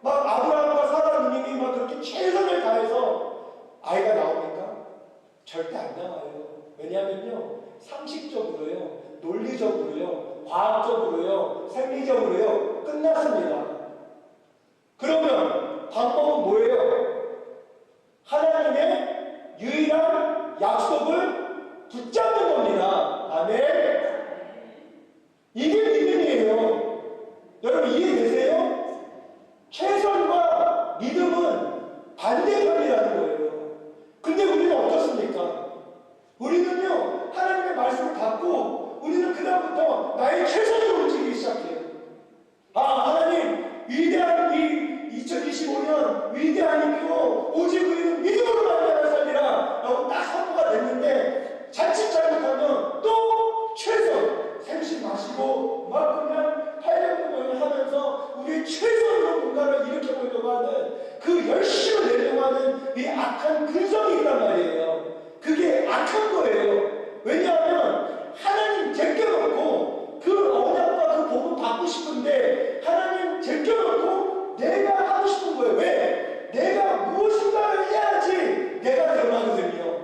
막 아브라함과 사라 누님이 막 그렇게 최선을 다해서 아이가 나옵니까? 절대 안 나와요. 왜냐하면요, 상식적으로요, 논리적으로요, 과학적으로요, 생리적으로요, 끝났습니다. 그러면 방법은 뭐예요? 하나님의 유일한 약속을 붙잡는 겁니다. 아멘. 이게 믿음이에요. 여러분 이해되세요? 최선과 믿음은 반대편이라는 거예요. 근데 우리는 어떻습니까? 우리는요, 하나님의 말씀을 받고 우리는 그 다음부터 나의 최선으로 움직이기 시작해요. 하나님, 하는 그 열심을 내려고 하는 이 악한 근성이 있단 말이에요. 그게 악한 거예요. 왜냐하면 하나님 제껴놓고 그 언약과 그 복을 받고 싶은데 하나님 제껴놓고 내가 하고 싶은 거예요. 왜? 내가 무엇인가를 해야지 내가 드러나거든요.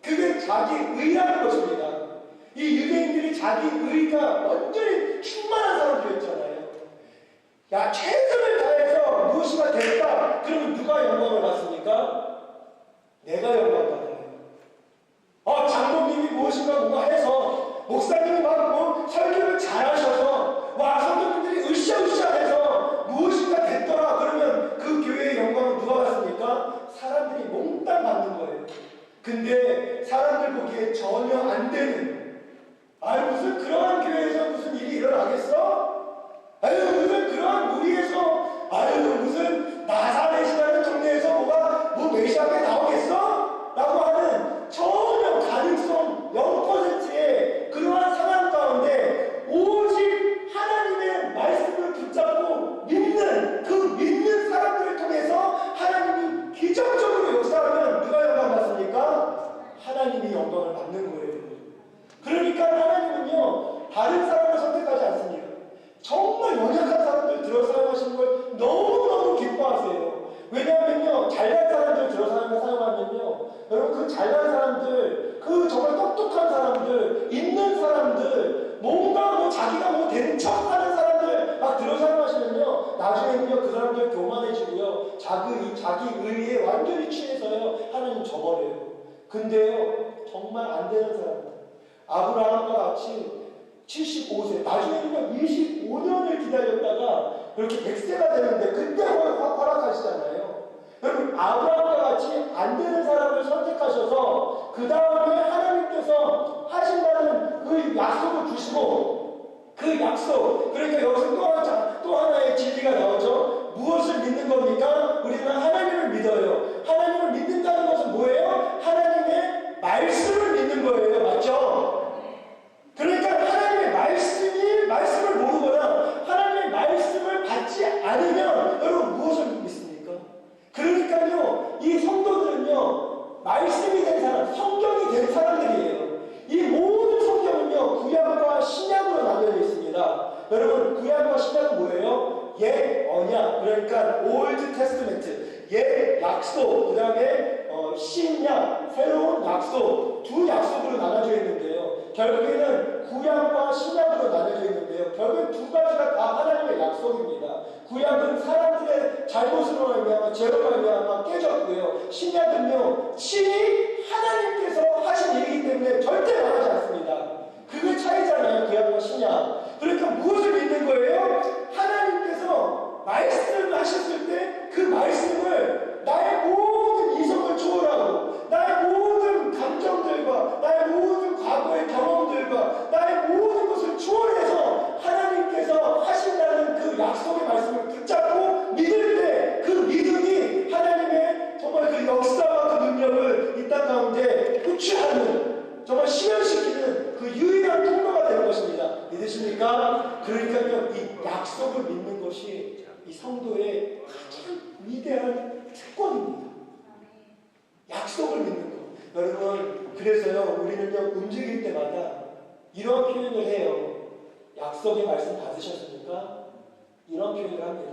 그게 자기 의라는 것입니다. 이 유대인들이 자기 의가 완전히 충만한 사람들이었잖아요. 야, 최선을 다해서 무엇인가 됐다. 그러면 누가 영광을 받습니까? 내가 영광 받아요. 장로님이 무엇인가 뭔가 해서 목사님이 막 설교를 잘하셔서 성도님들이 으쌰으쌰해서 무엇인가 됐더라. 그러면 그 교회의 영광을 누가 받습니까? 사람들이 몽땅 받는 거예요. 근데 사람들 보기에 전혀 안 되는, 무슨 그러한 교회에서 무슨 일이 일어나겠어? 무슨 그러한 무리에서 무슨 나사렛이라는 동네에서 뭐 메시아가 나오겠어? 라고 하는 전혀 가능성 0%의 그러한 상황 가운데 오직 하나님의 말씀을 붙잡고 믿는 그 믿는 사람들을 통해서 하나님이 기적적으로 역사하면 누가 영광 받습니까? 하나님이 영광을 받는 거예요. 그러니까 하나님은요 다른 사람을 선택하지 않습니다. 정말 연약한 사람들 들어 사용하시는 걸 너무너무 기뻐하세요. 왜냐하면요 잘난 사람들 들어 사용하면요 여러분 그 잘난 사람들, 그 정말 똑똑한 사람들, 있는 사람들, 뭔가 자기가 된 척하는 사람들 막 들어 사용하시면요 나중에는요 그 사람들 교만해지고요 자기 의에 완전히 취해서요 하나님 저버려요. 근데요 정말 안 되는 사람들, 아브라함과 같이 75세, 나중에는요 25년을 기다렸다가 그렇게 100세가 되는데 그때 허락하시잖아요. 여러분 아브라함과 같이 안 되는 사람을 선택하셔서 그 다음에 하나님께서 하신다는 그 약속을 주시고 그 약속, 그러니까 여기서 또 하나의 진리가 나오죠. 무엇을 믿는 겁니까? 우리는 하나님을 믿어요. 하나님을 믿는다는 것은 뭐예요? 하나님의 말씀을 믿는 거예요. 맞죠? 그러니까 하나님의 말씀을 모르거나 하나님의 말씀을 받지 않으면 여러분 무엇을 믿습니까? 그러니까요 이 성도들은요 말씀이 된 사람, 성경이 된 사람들이에요. 이 모든 성경은요 구약과 신약으로 나뉘어 있습니다. 여러분 구약과 신약은 뭐예요? 옛 언약, 그러니까 올드 테스트멘트, 옛 약속, 그 다음에 신약, 새로운 약속, 두 약속으로 나눠져 있는데요. 결국에는 구약과 신약으로 나눠져 있는데요. 결국 두 가지가 다 하나님의 약속입니다. 구약은 사람들의 잘못으로 말미암아 죄로 말미암아 깨졌고요. 신약은요 친히 하나님께서 하신 일이기 때문에 절대 변하지 않습니다. 그게 차이잖아요. 구약과 신약. 그러니까 무엇을 믿는 거예요? 하나님께서 말씀을 하셨을 때 그 말씀을 나의 모든 이성을 초월하고 나의 모든 감정들과 나의 모든 과거의 경험들과 나의 모든 것을 초월해서 하나님께서 하신다는 그 약속의 말씀을 붙잡고 믿을 때 그 믿음이 하나님의 정말 그 역사와 그 능력을 이 땅 가운데 구취하는, 정말 실현시키는 그 유일한 통로가 되는 것입니다. 믿으십니까? 그러니까요 이 약속을 믿는 것이 이 성도의 가장 위대한 특권입니다. 약속을 믿는 것. 여러분 그래서요 우리는요 움직일 때마다 이런 표현을 해요. 약속의 말씀 받으셨습니까? 이런 표현을 합니다.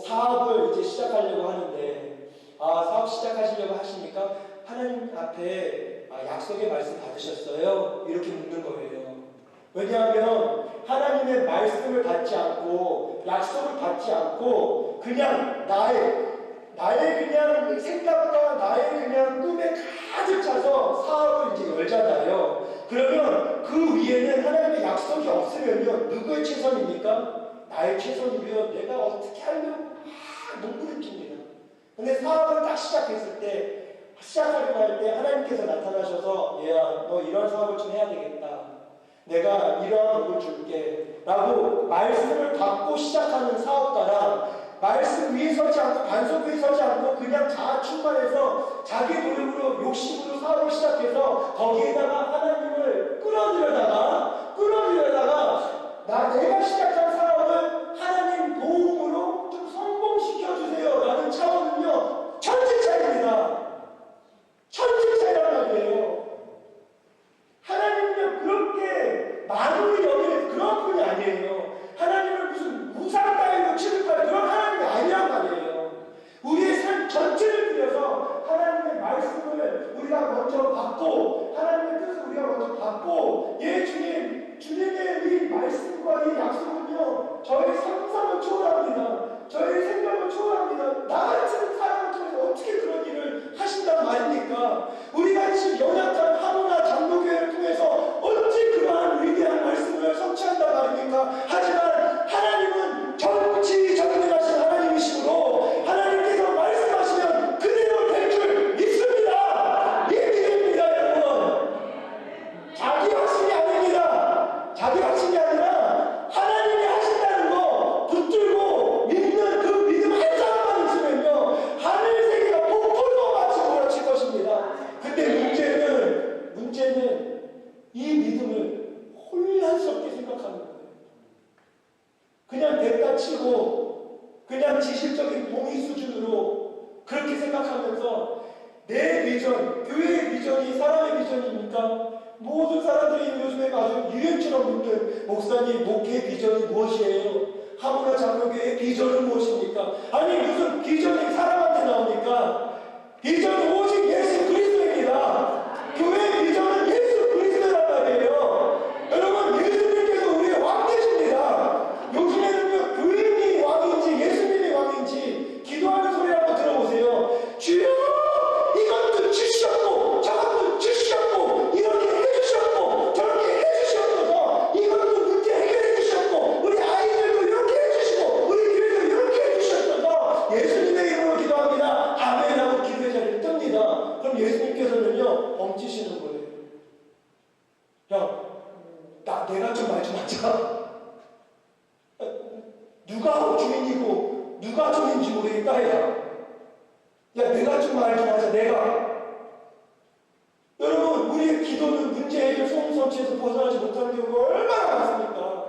사업을 이제 시작하려고 하는데 사업 시작하시려고 하시니까 하나님 앞에 약속의 말씀 받으셨어요? 이렇게 묻는 거예요. 왜냐하면 하나님의 말씀을 받지 않고 약속을 받지 않고 그냥 나의 그냥 생각과 나의 그냥 꿈에 가득 차서 사업을 이제 열잖아요. 그러면 그 위에는 하나님의 약속이 없으면요 누구의 최선입니까? 나의 최선이고요. 내가 어떻게 하려고 몸부림칩니다. 근데 사업을 딱 시작하려고 할 때 하나님께서 나타나셔서 얘야 너 이런 사업을 좀 해야 되겠다. 내가 이러한 복을 줄게 라고 말씀을 받고 시작하는 사업가랑 말씀 위에 서지 않고 반석 위에 서지 않고 그냥 자아 충만해서 자기 노력으로 욕심으로 사업을 시작해서 거기에다가 하나님을 끌어들여다가 내가 시작한 사업을 하나님 도움으로 좀 대단한 지식적인 동의 수준으로 그렇게 생각하면서 내 비전, 교회의 비전이 사람의 비전입니까? 모든 사람들이 요즘에 아주 유행처럼 묻는 목사님 목회 비전이 무엇이에요? 하모나 장로교회의 비전은 무엇입니까? 아니 무슨 비전이 사람한테 나옵니까? 비전은 오직 예수 그리스도입니다. 교회의 비전은 예수 그리스도란 말이에요. 여러분 예수님께서 우리의 왕 되십니다. 요즘에는요 교인이 왕인지 예수님이 왕인지 기도하는 소리 한번 들어보세요. 주여 이것도 주시옵고 저것도 주시옵고 이렇게 해주시옵고 저렇게 해주시옵소서. 이것도 문제 해결해 주시옵고 우리 아이들도 이렇게 해주시고 우리 교회도 이렇게 해주시옵소서. 예수님의 이름으로 기도합니다. 아멘 하고 기도의 자리를 뜹니다. 그럼 예수님께서는요 멈추시는 거예요. 야 내가 좀 말 좀 하자. 누가 주인이고 누가 주인인지 모르겠다. 야 내가 좀 말 좀 하자. 내가 여러분 우리의 기도는 문제 해결 소음성취에서 벗어나지 못하는 경우가 얼마나 많습니까?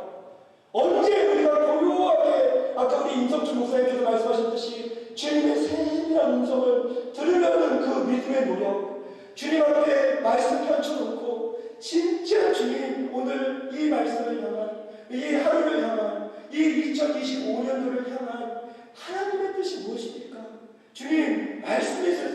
언제 우리가 고요하게 아까 우리 임성춘 목사님께서 말씀하셨듯이 주님의 세밀한 음성을 들으려는 그 믿음의 노력, 주님 앞에 말씀 펼쳐놓고 진짜 주님 오늘 이 말씀을 향한 이 하루를 향한 이 2025년도를 향한 하나님의 뜻이 무엇입니까? 주님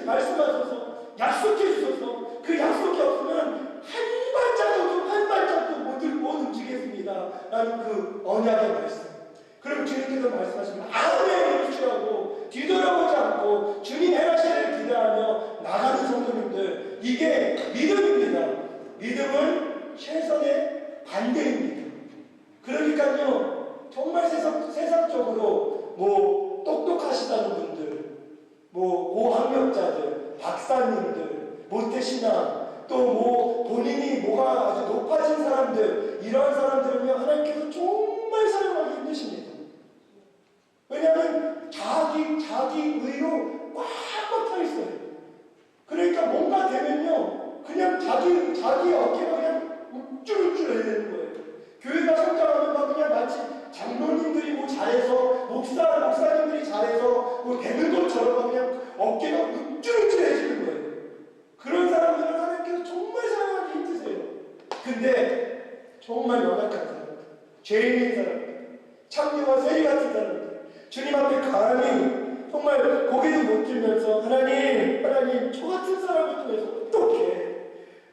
말씀하셔서 약속해 주셔서 그 약속이 없으면 한 발짝도 못 움직이겠습니다. 라는 그 언약의 말씀. 그럼 주님께서 말씀하시면 아멘을 취하고 뒤돌아보지 않고 주님 행하시기를 기대하며 나가는 성도님들, 이게 믿음입니다. 믿음은 최선의 반대입니다. 그러니까요 정말 세상적으로 뭐 똑똑하시다는 분들, 뭐 고학력자들, 박사님들, 모태신앙, 또 뭐 본인이 뭐가 아주 높아진 사람들, 이러한 사람들은요 하나님께서 정말 사용하기 힘드십니다. 왜냐하면 자기 의로 꽉꽉 차 있어요. 그러니까 뭔가 되면요 그냥 자기 어깨가 그냥 우쭐우쭐 해야 되는 거예요. 교회가 성장하면 막 그냥 마치 장로님들이 뭐 잘해서 목사님들이 잘해서 뭐 되는 것처럼 그냥 어깨가 우쭐우쭐해지는 거예요. 그런 사람들은 하나님께서 정말 사랑하기 힘드세요. 근데 정말 연약한 사람들, 죄인인 사람들, 창녀와 세리 같은 사람들, 주님 앞에 감히 정말 고개도 못 들면서 하나님 저 같은 사람을 통해서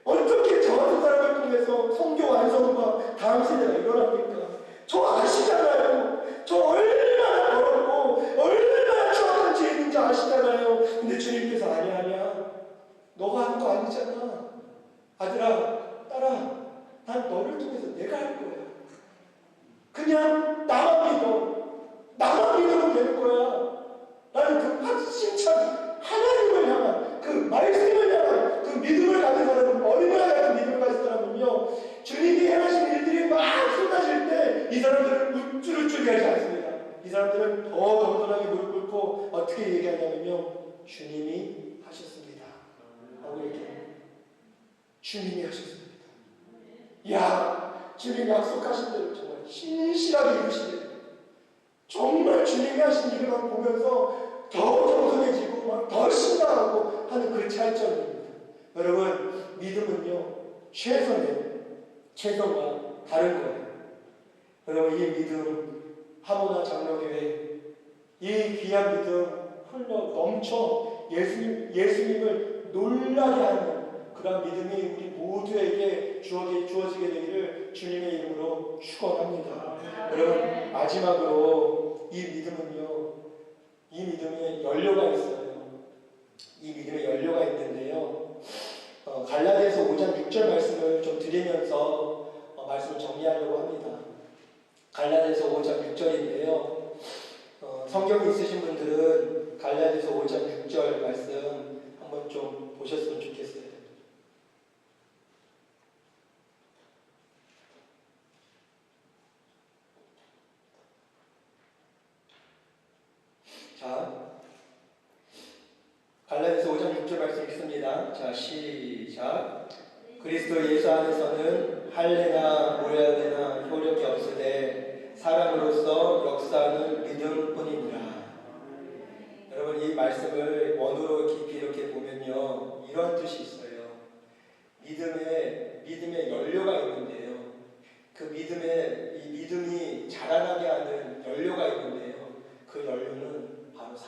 어떻게 저 같은 사람을 통해서 성교 완성과 다음 세대가 일어납니까? 저 아시잖아요. 저 얼마나 어렵고 얼마나 추악한 죄인인지 아시잖아요. 근데 주님께서 아니야. 너가 하는 거 아니잖아. 아들아, 딸아, 난 너를 통해서 내가 할 거야. 그냥 나만 믿으면 되는 거야. 나는 그 확신찬 하나님을 향한 그 말씀을 향한 그 믿음을 가진 사람은, 어린아이 같은 믿음을 가진 사람은요 주님이 행하신 일들이 막 쏟아질 때 이 사람들은 우쭐우쭐 하지 않습니다. 이 사람들은 더 덤덤하게 무릎 꿇고 어떻게 얘기하냐면요 주님이 하셨습니다 하고 얘기해요. 주님이 하셨습니다. 이야, 주님이 약속하신 대로 정말 신실하게 이루시네요. 정말 주님이 하신 일을 막 보면서 더 겸손해지고 더 신나하고 하는 그 차이점입니다. 여러분, 믿음은요 최선과 다른 거예요. 여러분, 이 믿음, 하모나 장로교회 이 귀한 믿음 흘러 넘쳐 예수님을 놀라게 하는 그런 믿음이 우리 모두에게 주어지게 되기를 주님의 이름으로 축원합니다. 여러분, 마지막으로 이 믿음에 연료가 있어요. 이 믿음에 연료가 있는데요. 갈라디아서 5장 6절 말씀을 좀 드리면서 말씀을 정리하려고 합니다. 갈라디아서 5장 6절인데요. 성경이 있으신 분들은 갈라디아서 5장 6절 말씀 한번 좀 보셨으면 좋겠어요. 자, 갈라디아서 5장 6절 말씀 읽습니다. 자, 시작. 그리스도 예수 안에서는 할례나 모략이나 효력이 없으되 사람으로서 역사하는 믿음뿐이니라.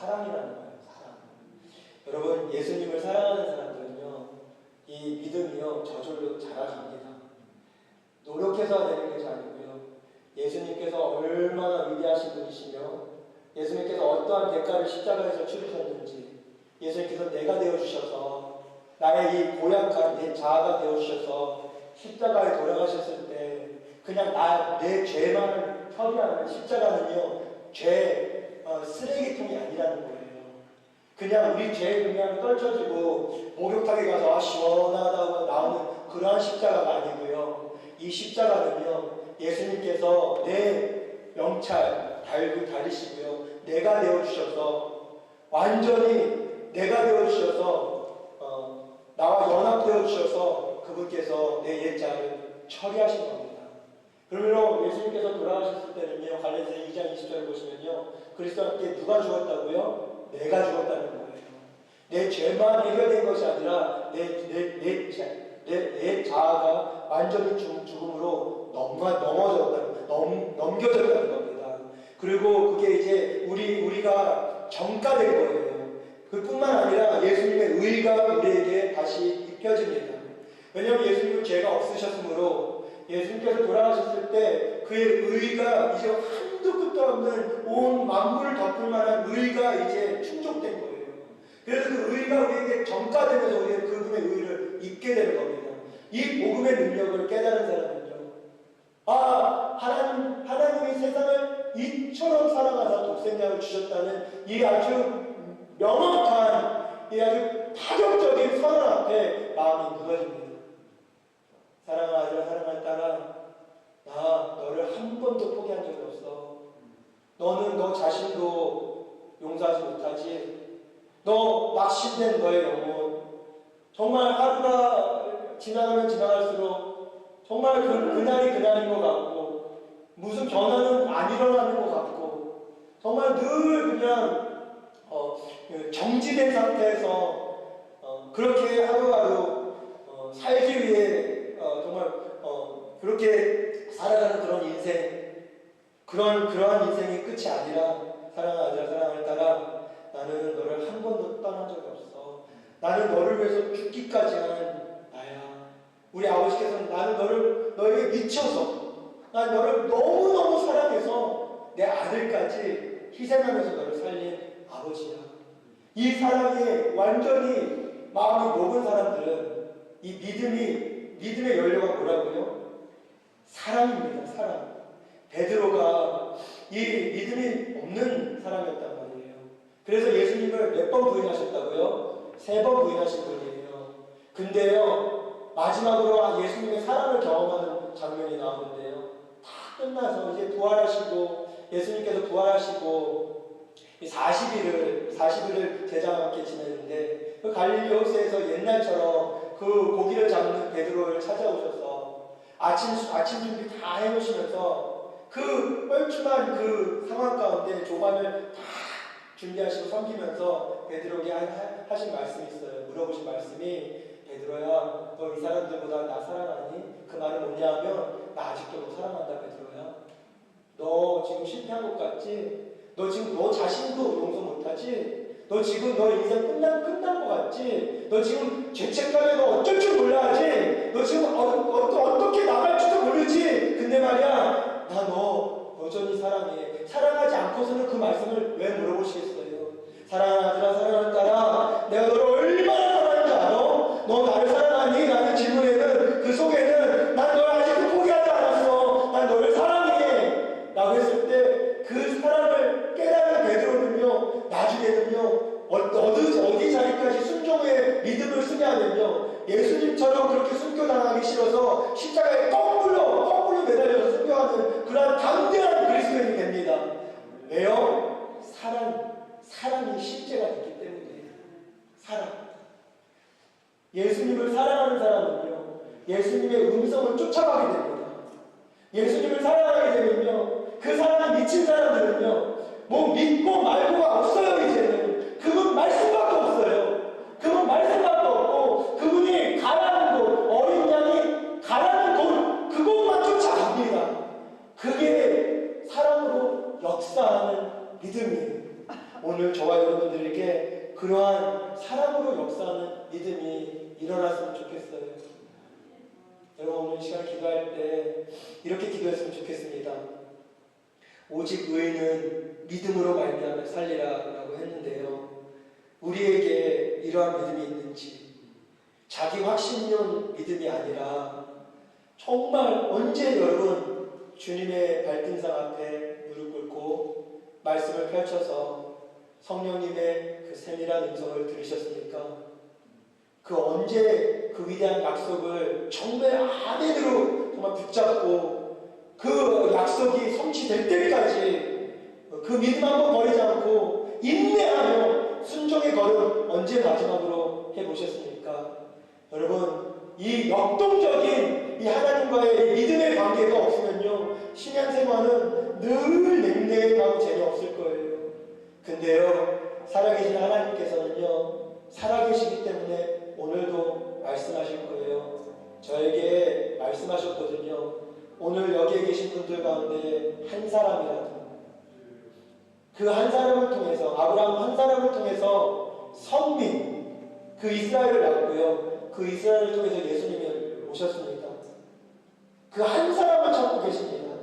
사랑이라는 거예요. 사랑. 여러분, 예수님을 사랑하는 사람들은요, 이 믿음이요 저절로 자라갑니다. 노력해서 되는 것이 아니고요. 예수님께서 얼마나 위대하신 분이시며 예수님께서 어떠한 대가를 십자가에서 치르셨는지, 예수님께서 내가 되어주셔서 나의 이 고약한 내 자아가 되어주셔서 십자가에 돌아가셨을 때 그냥 내 죄만을 처리하는 십자가는요 쓰레기통이 아니라는 거예요. 그냥 우리 죄 그냥 떨쳐지고 목욕탕에 가서 시원하다고 나오는 그러한 십자가가 아니고요. 이 십자가는요 예수님께서 내 명찰 달리시고요 내가 되어주셔서 완전히 내가 되어주셔서 나와 연합되어 주셔서 그분께서 내 옛자를 처리하신 겁니다. 그러므로 예수님께서 돌아가셨을 때는요 갈라디아서 2장 20절을 보시면요 그리스도와 함께 누가 죽었다고요? 내가 죽었다는 거예요. 내 죄만 해결된 것이 아니라 내 자아가 완전히 죽음으로 넘겨졌다는 겁니다. 그리고 그게 이제 우리가 정가된 거예요. 그뿐만 아니라 예수님의 의가 우리에게 다시 입혀집니다. 왜냐하면 예수님은 죄가 없으셨으므로 예수님께서 돌아가셨을 때 그의 의가 이제 한도 끝도 없는 온 만물을 덮을 만한 의가 이제 충족된 거예요. 그래서 그 의가 우리에게 전가되면서 우리는 그분의 의를 입게 되는 겁니다. 이 복음의 능력을 깨달은 사람은요, 하나님이 세상을 이처럼 사랑하사 독생자를 주셨다는 이 아주 명확한, 이 아주 파격적인 선언 앞에 마음이 무너집니다. 사랑하는 아들아, 사랑하는 딸아, 나 너를 한 번도 포기한 적이 없어. 너는 너 자신도 용서하지 못하지. 너 낙심된 너의 영혼, 정말 하루가 지나가면 지나갈수록 정말 그날이 그날인 것 같고 무슨 변화는 안 일어나는 것 같고 정말 늘 그냥 정지된 상태에서 그렇게 하루하루 살기 위해 정말 그렇게 살아가는 그런 인생, 그러한 인생이 끝이 아니라 사랑하는 아들아, 사랑하는 딸아, 나는 너를 한 번도 떠난 적이 없어. 나는 너를 위해서 죽기까지 한 나야. 우리 아버지께서는 나는 너에게 미쳐서, 난 너를 너무너무 사랑해서 내 아들까지 희생하면서 너를 살린 아버지야. 이 사랑에 완전히 마음이 녹은 사람들은 이 믿음의 연료가 뭐라고요? 사랑입니다. 사랑. 베드로가 이 믿음이 없는 사람이었단 말이에요. 그래서 예수님을 몇 번 부인하셨다고요? 3번 부인하신 분이에요. 근데요, 마지막으로 예수님의 사랑을 경험하는 장면이 나오는데요. 다 끝나서 이제 부활하시고, 예수님께서 부활하시고, 40일을 제자와 함께 지내는데, 그 갈릴리 호수에서 옛날처럼 그 고기를 잡는 베드로를 찾아오셔서 아침 준비 다 해놓으시면서 그 뻘쭘한 그 상황 가운데 조반을 다 준비하시고 섬기면서 베드로에게 하신 말씀이 있어요. 물어보신 말씀이, 베드로야, 너 이 사람들보다 나 사랑하니? 그 말은 뭐냐 하면, 나 아직도 너 사랑한다, 베드로야. 너 지금 실패한 것 같지? 너 지금 너 자신도 용서 못하지? 너 지금 너 인생 끝난 것 같지? 너 지금 죄책감에 너 어쩔 줄 몰라하지? 너 지금 어떻게 나갈지도 모르지? 근데 말이야, 나 너 여전히 사랑해. 사랑하지 않고서는 그 말씀을 왜 물어보시겠어요? 사랑하는 아들아, 사랑하는 딸아, 내가 너를 얼마나 사랑하는지 알아? 너 나를 사랑하니? 라는 질문에는, 그 속에는 난 너를 아직도 포기하지 않았어. 난 너를 사랑해. 라고 했을 때 그 사랑을 깨달은 베드로는요, 나중에는요, 어디 자리까지 순종의 믿음을 쓰냐면요, 예수님처럼 그렇게 순교당하기 싫어서 십자가에 거꾸로 매달려서 순교하는 그런 담대한 그리스도인이 됩니다. 왜요? 사랑이 실제가 있기 때문이에요. 사랑. 예수님을 사랑하는 사람은요, 예수님의 음성을 쫓아가게 됩니다. 예수님을 사랑하게 되면요, 그 사랑에 미친 사람들은요, 뭐 믿고 말고가 없어요. 이제는 그분 말씀밖에 없어요. 그분 말씀밖에 없고, 그분이 가라는 곳, 어린 양이 가라는 곳, 그곳만 쫓아갑니다. 그게 사랑으로 역사하는 믿음이에요. 오늘 저와 여러분들에게 그러한 사랑으로 역사하는 믿음이 일어났으면 좋겠어요. 여러분 오늘 시간 기도할 때 이렇게 기도했으면 좋겠습니다. 오직 의인은 믿음으로 말미암아 살리라라고 했는데요. 우리에게 이러한 믿음이 있는지, 자기 확신용 믿음이 아니라 정말 언제 여러분 주님의 발등상 앞에 무릎 꿇고 말씀을 펼쳐서 성령님의 그 세밀한 음성을 들으셨습니까? 그 언제 그 위대한 약속을 정말 아멘으로 정말 붙잡고 그 약속이 성취될 때까지 그 믿음 한번 버리지 않고 인내하며 순종의 걸음 언제 마지막으로 해보셨습니까? 여러분 이 역동적인 이 하나님과의 믿음의 관계가 없으면요 신앙생활은 늘 냉랭하고 재미없을 거예요. 근데요 살아계신 하나님께서는요 살아계시기 때문에 오늘도 말씀하실 거예요. 저에게 말씀하셨거든요. 오늘 여기에 계신 분들 가운데 한 사람이라도 그 한 사람을 통해서 아브라함 한 사람을 통해서 선민 그 이스라엘을 낳고요. 그 이스라엘을 통해서 예수님이 오셨습니다. 그 한 사람을 찾고 계십니다.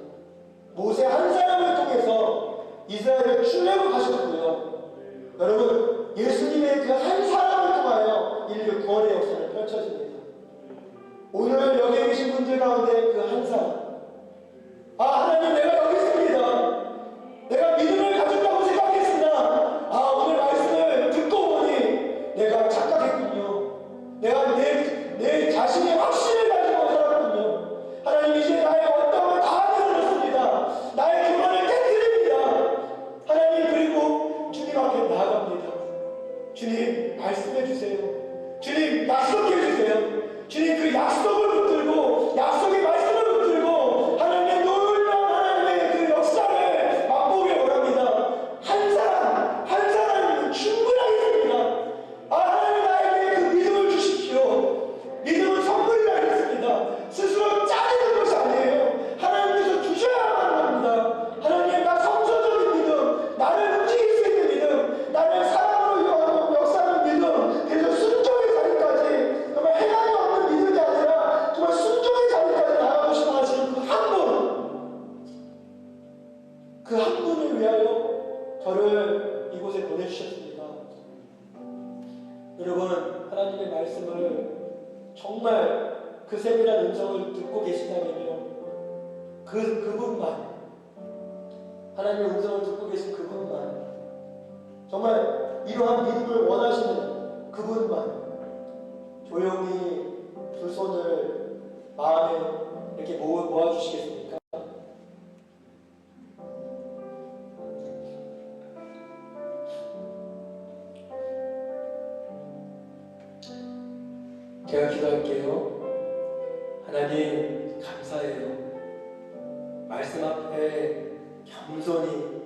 모세 한 사람을 통해서 이스라엘을 출애굽하셨고요. 여러분 예수님의 그 한 사람을 통하여 인류 구원의 역사는 펼쳐집니다. 오늘 여기 계신 분들 가운데 그 한 사람 하나님 내가 여기 있습니다. 내가 믿음을 가졌다고 생각했으나 오늘 말씀을 듣고 보니 내가 착각했군요. 내가 내 자신의 확신을 가지고 살았군요. 하나님 이제 나의 어떠함을 다 내려놓습니다. 나의 교만을 깨뜨립니다. 하나님 그리고 주님 앞에 나아갑니다. 주님 말씀해 주세요. 주님 약속해 주세요. 주님 그 약속을 붙들고 약속의 말씀을 붙들고 하나님의 놀라운 하나님의 그 역사를 맛보길 원합니다. 한 사람이면 충분하겠습니다. 하나님 나에게 그 믿음을 주십시오. 믿음은 선물이라 했습니다. 스스로 짜내는 것이 아니에요. 하나님께서 주셔야만 합니다. 하나님 나 성서적인 믿음, 나를 움직일 수 있는 믿음, 나를 사랑으로 역사하는 믿음, 그래서 순종의 자리까지 정말 해당이 없는 믿음이 아니라 정말 순종의 자리까지 나가고 싶어 하시는 그 한 분을 위하여 저를 이곳에 보내주셨습니다. 여러분 하나님의 말씀을 정말 그 세밀한 음성을 듣고 계시다면요 그분만 하나님의 음성을 듣고 계신 그분만 정말 이러한 믿음을 원하시는 그분만 조용히 두 손을 마음에 이렇게 모아주시겠습니까? 제가 기도할게요. 하나님 감사해요. 말씀 앞에 겸손히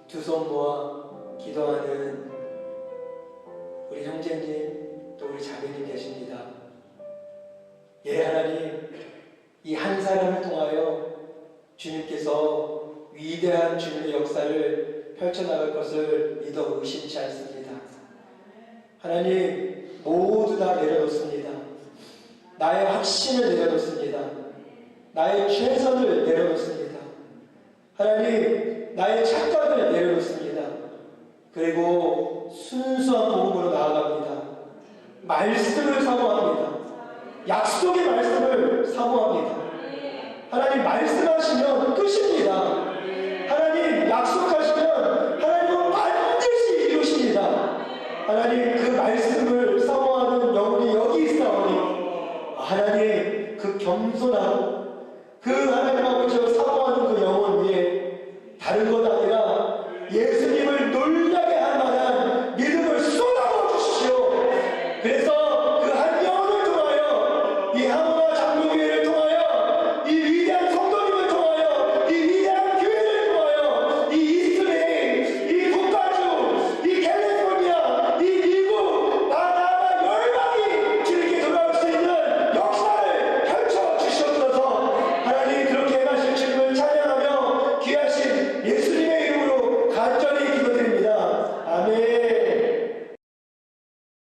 두 손 모아 기도하는 우리 형제님 또 우리 자매님 계십니다. 예 하나님 이 한 사람을 통하여 주님께서 위대한 주님의 역사를 펼쳐나갈 것을 믿어 의심치 않습니다. 하나님 모두 다 내려놓습니다. 나의 확신을 내려놓습니다. 나의 최선을 내려놓습니다. 하나님 나의 착각을 내려놓습니다. 그리고 순수한 복음으로 나아갑니다. 말씀을 사모합니다. 약속의 말씀을 사모합니다. 하나님 말씀하시면 끝입니다. 하나님 약속하시면